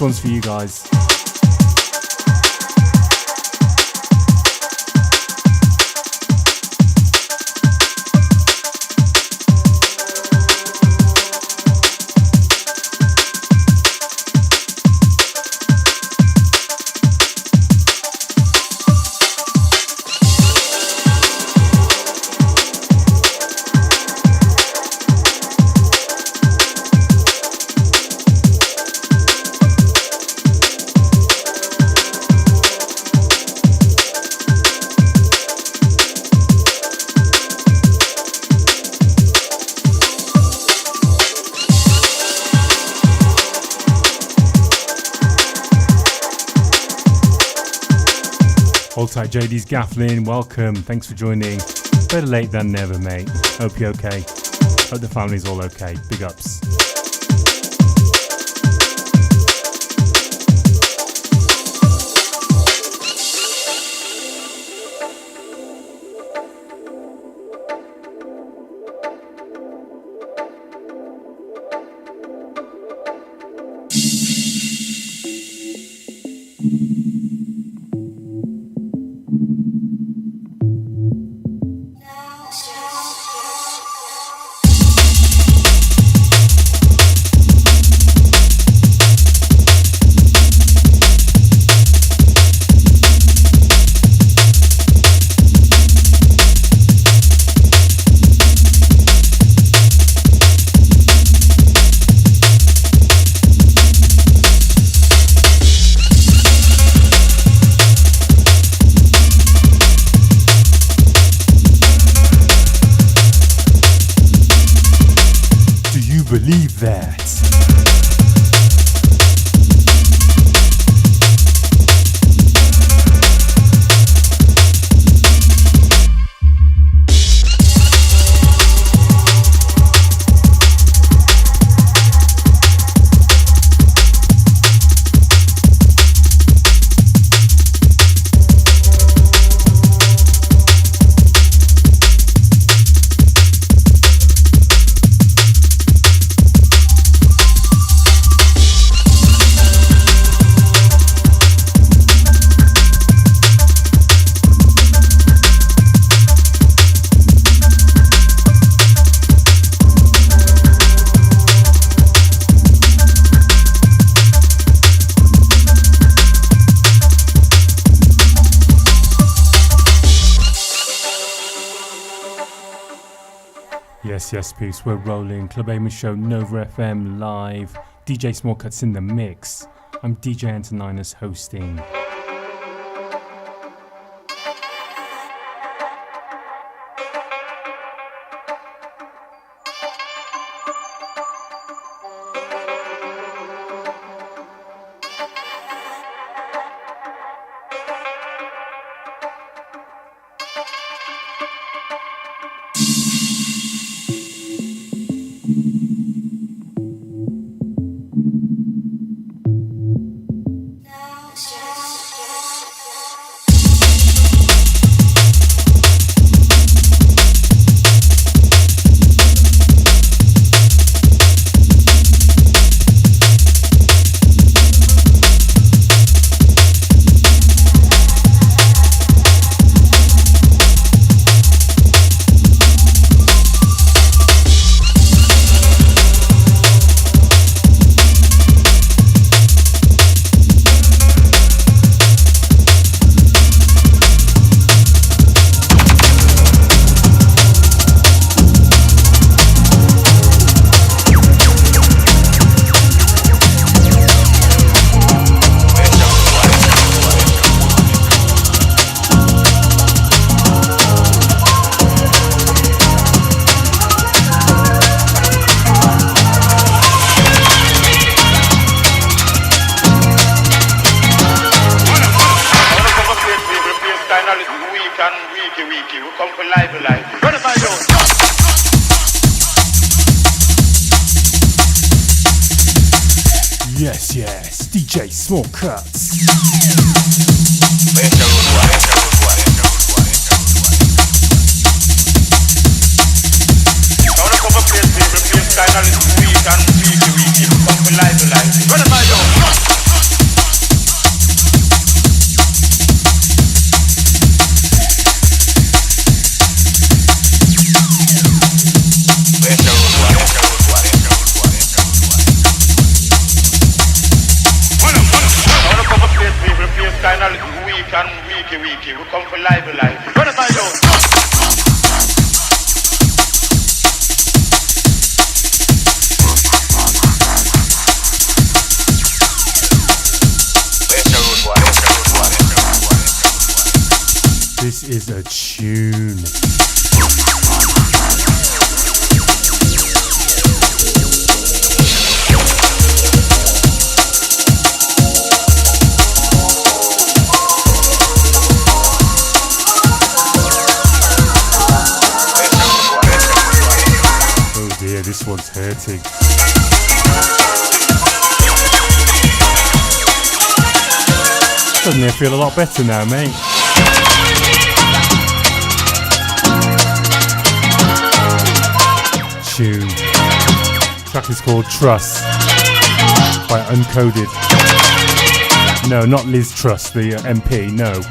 one's for you guys. Hold tight, JD's Gafflin, welcome, thanks for joining. Better late than never, mate. Hope you're okay. Hope the family's all okay. Big ups. Believe that. Yes, peeps, we're rolling. Club Aimers Show, Nova FM live. DJ Smallkutz in the mix. I'm DJ Antoninus hosting. and weeky, we come for live. Run it by you. Yes, DJ Smallkutz. Weeky, we come for live. Run it by you. This is a tune. This one's hurting. Suddenly I feel a lot better now, mate. Tune. The track is called Trust by Uncoded. No, not Liz Truss, the MP, no.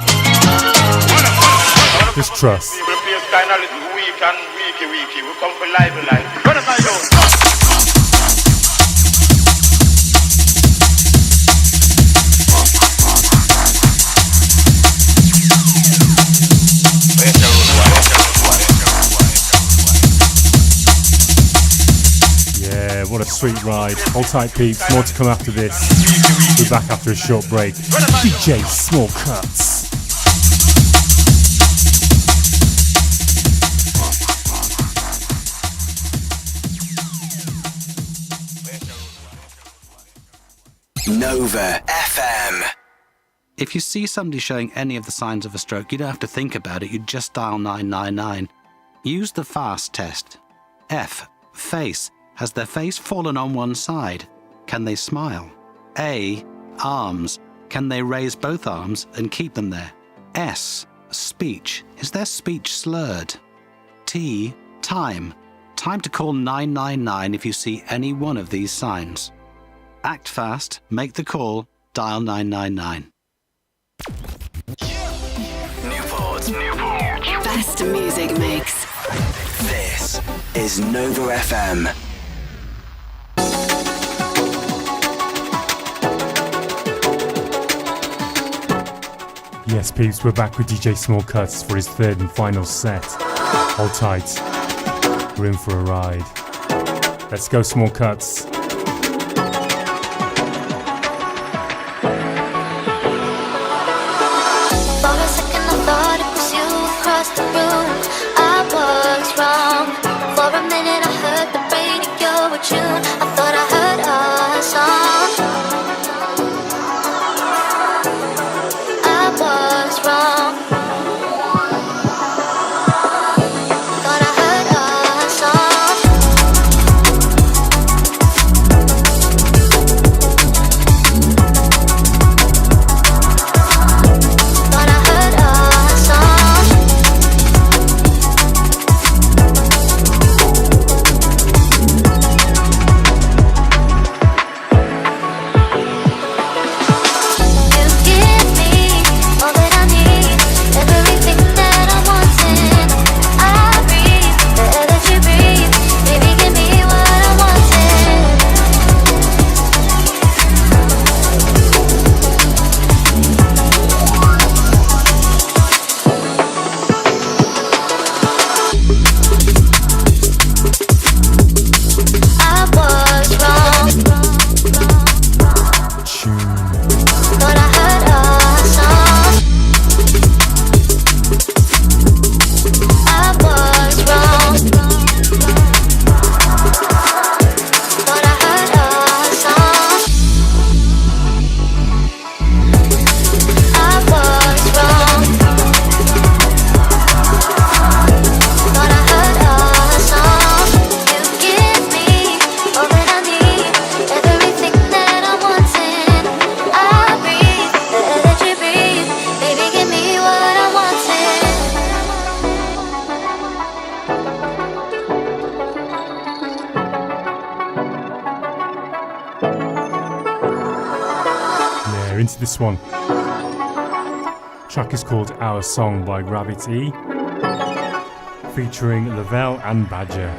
Just Trust. Weeky, we come for live. Run it by you. Yeah, what a sweet ride. Hold tight, peeps. More to come after this. We're back after a short break. DJ Smallkutz. Nova FM. If you see somebody showing any of the signs of a stroke, you don't have to think about it, you just dial 999. Use the FAST test. F. Face. Has their face fallen on one side? Can they smile? A. Arms. Can they raise both arms and keep them there? S. Speech. Is their speech slurred? T. Time. Time to call 999 if you see any one of these signs. Act fast, make the call, dial 999. Newport's Best music mix. This is Nova FM. Yes, peeps, we're back with DJ Smallkutz for his third and final set. Hold tight. We're in for a ride. Let's go, Smallkutz. The room, I was wrong. For a minute I heard the radio a tune. I thought I heard a song. I was wrong. Thought I heard a song. Yeah, into this one. Track is called Our Song by Rabbit E, featuring Lavelle and Badger.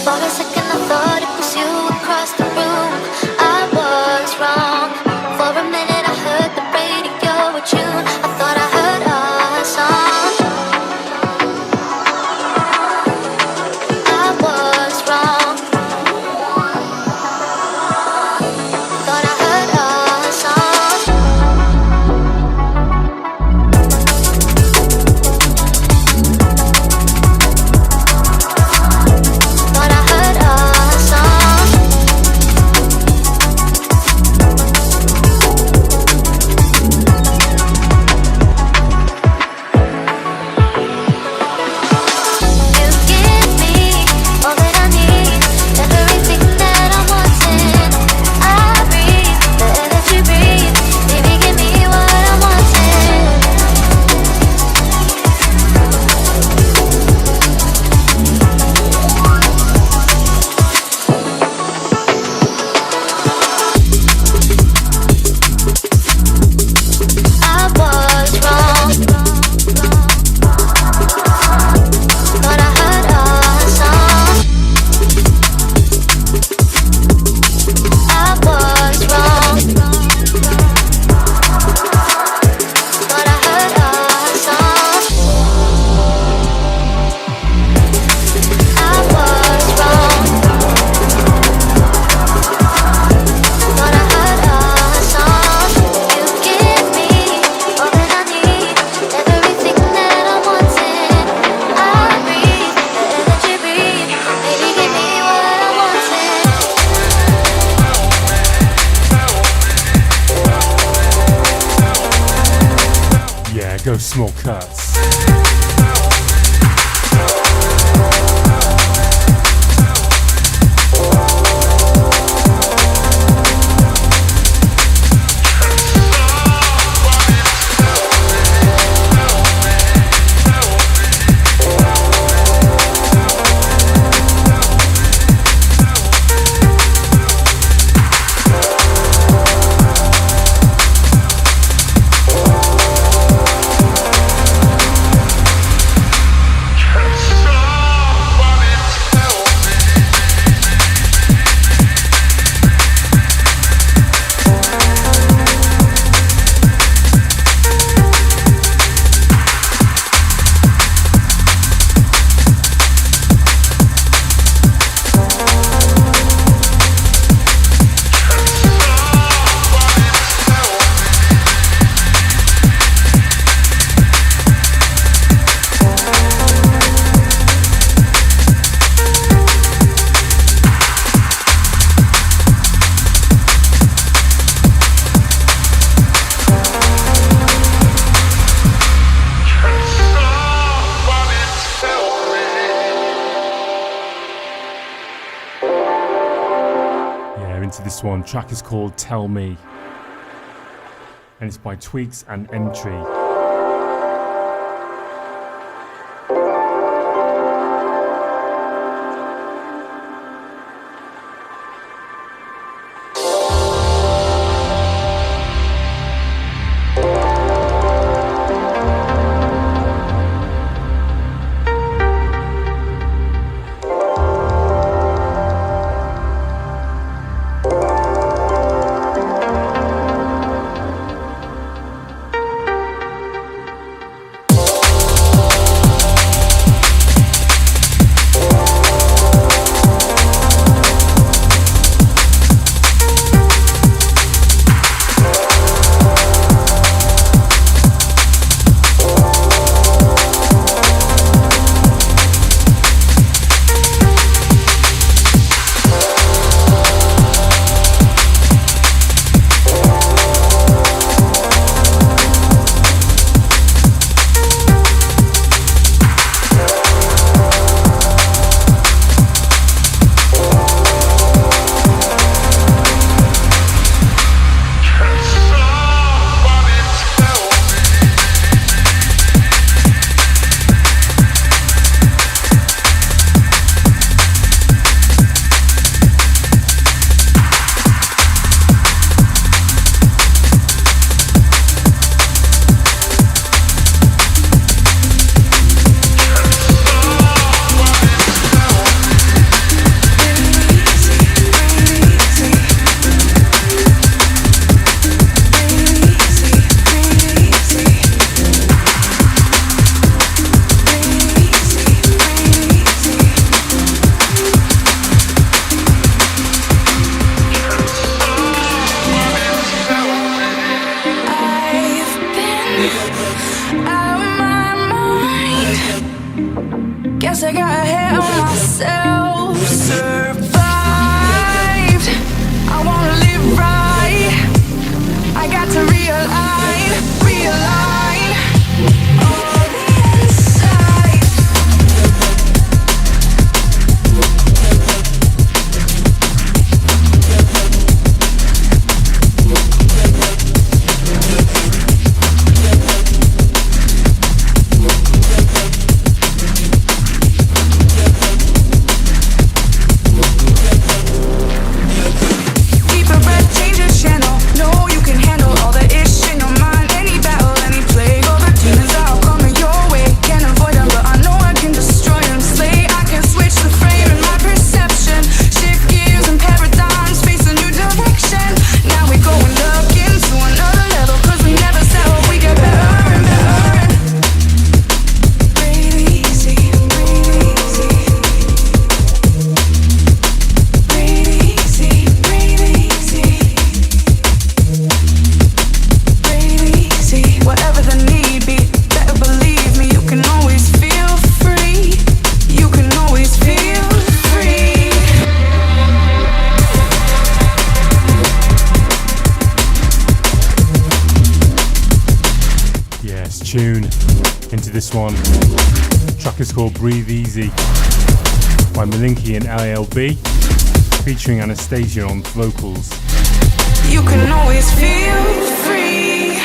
For a second I thought it was you across the room. I was wrong. For a minute I heard the radio a tune. I thought I heard a song. I was wrong. Thought I heard a song. Thought I heard a song. You give me all that I need, everything that I'm wanting. I breathe the air that you breathe. Baby, give me what I'm wanting. I was wrong. Thought I heard a song. I was wrong. Thought I heard a song. I was wrong. Thought I heard a song. You give me all that I need, everything that I'm wanting. I breathe the air that you breathe. Baby, give me what I'm wanting. Yeah, go Smallkutz. Yeah, into this one. Track is called Tell Me, and it's by Tweaks and Entry. tune into this one. The track is called Breathe Easy by Malinky and LALB, featuring Anastasia on vocals. You can always feel free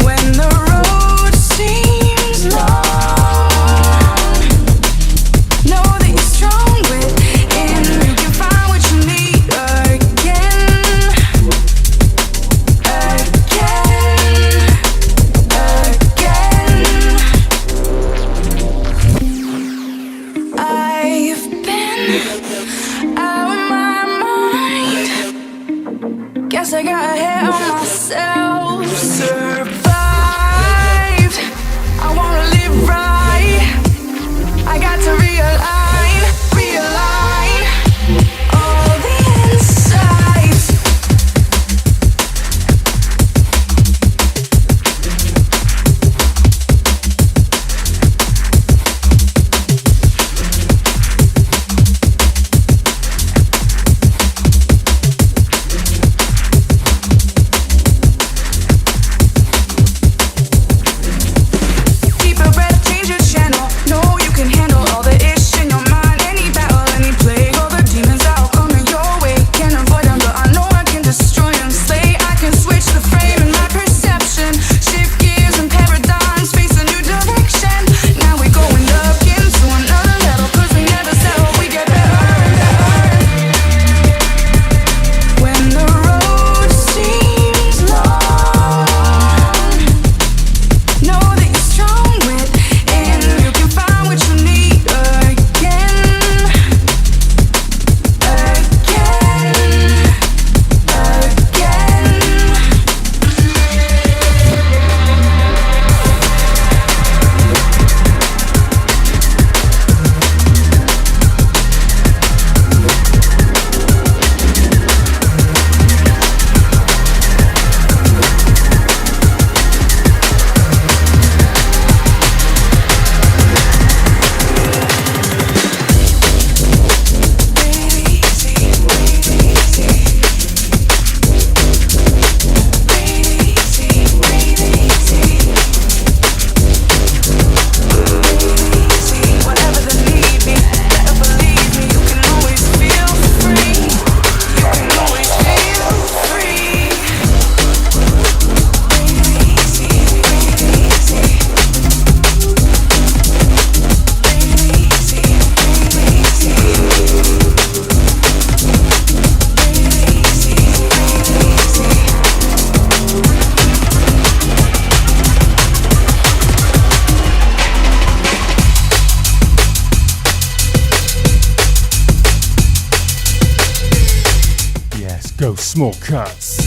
when the road seems long. Know that you're strong within. You can find what you need again, again, again. I've been out of my mind. Guess I got ahead of myself. Survived. I wanna live right. I got to realign all the insides. Keep a breath, change your channel. Know you can handle all the ish in your mind. Any battle, any plague, all the demons that will come in your way. Can't avoid them, but I know I can destroy them. Slay, I can switch the frame in my perception. Shift gears and paradigms, face a new direction. Now we going up into another level, 'cause we never settle, we get better and better. When the road seems long, know that you're strong within. You can find what you need again, again, whatever the need be, better believe me. You can always feel free. You can always feel free. Yes, go Smallkutz.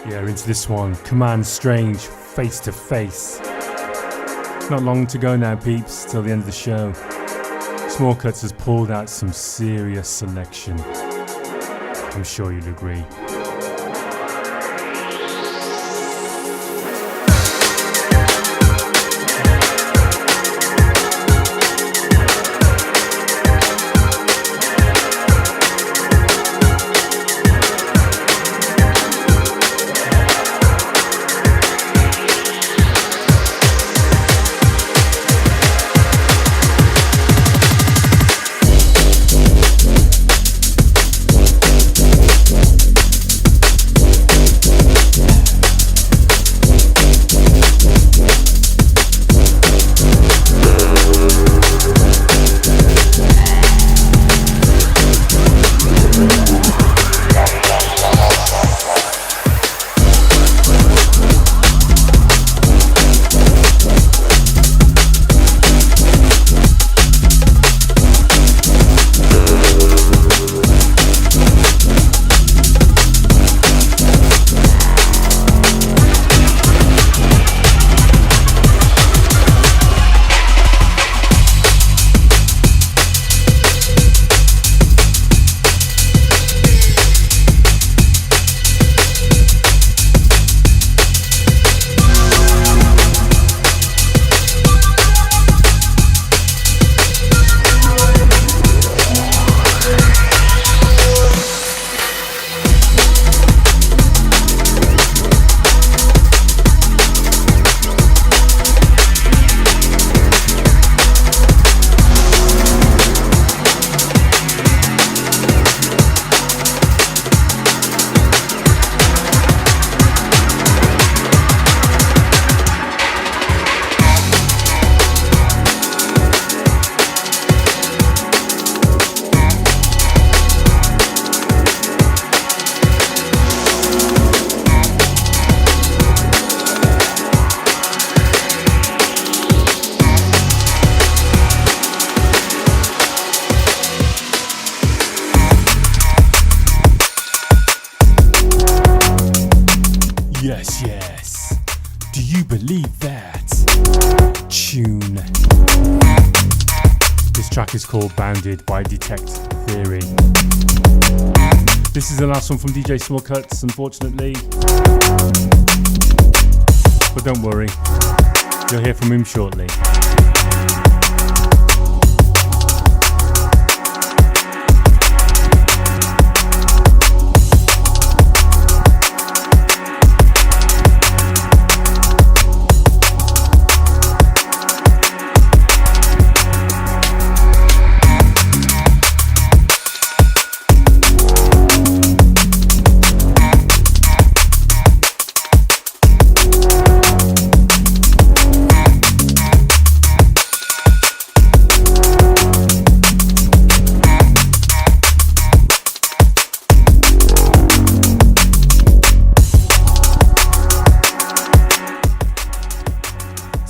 Yeah, into this one. Command Strange, Face to Face. Not long to go now, peeps, till the end of the show. Smallkutz has pulled out some serious selection. I'm sure you'll agree. tune. This track is called Bounded by Detect Theory. This is the last one from DJ Smallkutz, unfortunately. But don't worry, you'll hear from him shortly.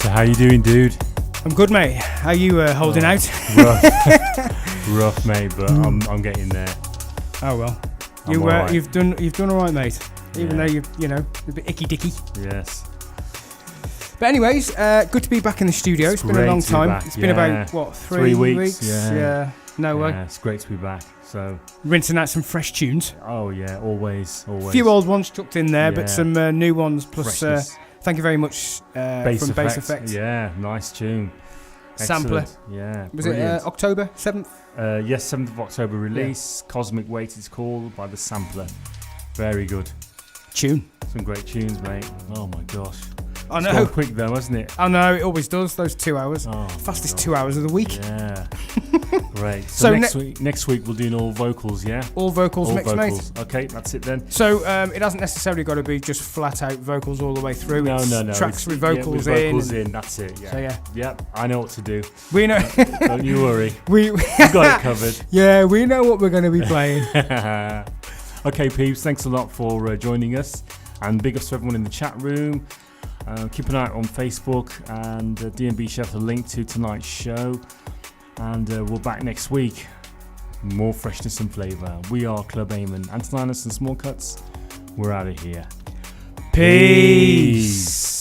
How you doing, dude? I'm good, mate. How you holding out? Rough, mate, but I'm getting there. Oh well, right. you've done all right, mate. Even though you know a bit icky dicky. Yes. But anyways, good to be back in the studio. It's been a long time. It's been about what 3 weeks? Yeah. No way. Yeah, it's great to be back. So rinsing out some fresh tunes. Oh yeah, always. A few old ones tucked in there, but some new ones plus. Thank you very much Bass from Bass Effect. Yeah, nice tune. Sampler. Excellent. Yeah. Was brilliant. it October 7th? Yes, 7th of October release. Yeah. Cosmic Weight it's called by the Sampler. Very good. Tune. Some great tunes, mate. Oh my gosh. I know. It's gone quick though, hasn't it? I know, it always does, those 2 hours. Oh, fastest 2 hours of the week. Yeah. Great. So next week we'll do all vocals, yeah? All vocals mix, mate. Okay, that's it then. So it hasn't necessarily got to be just flat out vocals all the way through. No. Tracks with vocals in. That's it, yeah. So yeah. Yep, I know what to do. We know. Don't you worry. We've got it covered. Yeah, we know what we're going to be playing. Okay, peeps, thanks a lot for joining us. And big ups to everyone in the chat room. Keep an eye out on Facebook, and DNB share the link to tonight's show. And we're back next week. More freshness and flavour. We are Club Eamon, Antoninus and Smallkutz. We're out of here. Peace.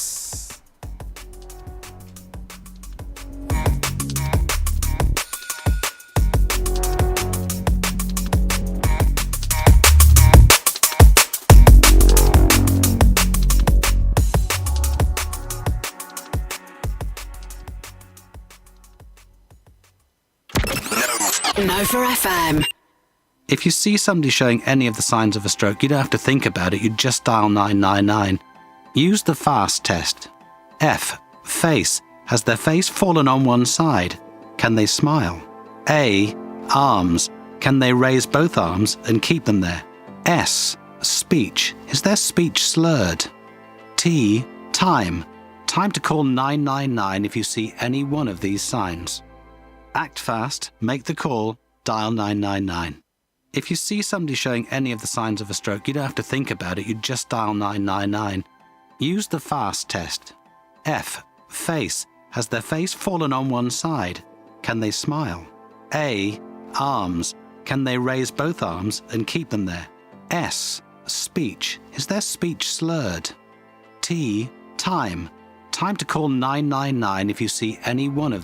No for FM. If you see somebody showing any of the signs of a stroke, you don't have to think about it, you just dial 999. Use the FAST test. F. Face. Has their face fallen on one side? Can they smile? A. Arms. Can they raise both arms and keep them there? S. Speech. Is their speech slurred? T. Time. Time to call 999 if you see any one of these signs. Act fast, make the call, dial 999. If you see somebody showing any of the signs of a stroke, you don't have to think about it, you just dial 999. Use the FAST test. F. Face. Has their face fallen on one side? Can they smile? A. Arms. Can they raise both arms and keep them there? S. Speech. Is their speech slurred? T. Time. Time to call 999 if you see any one of these.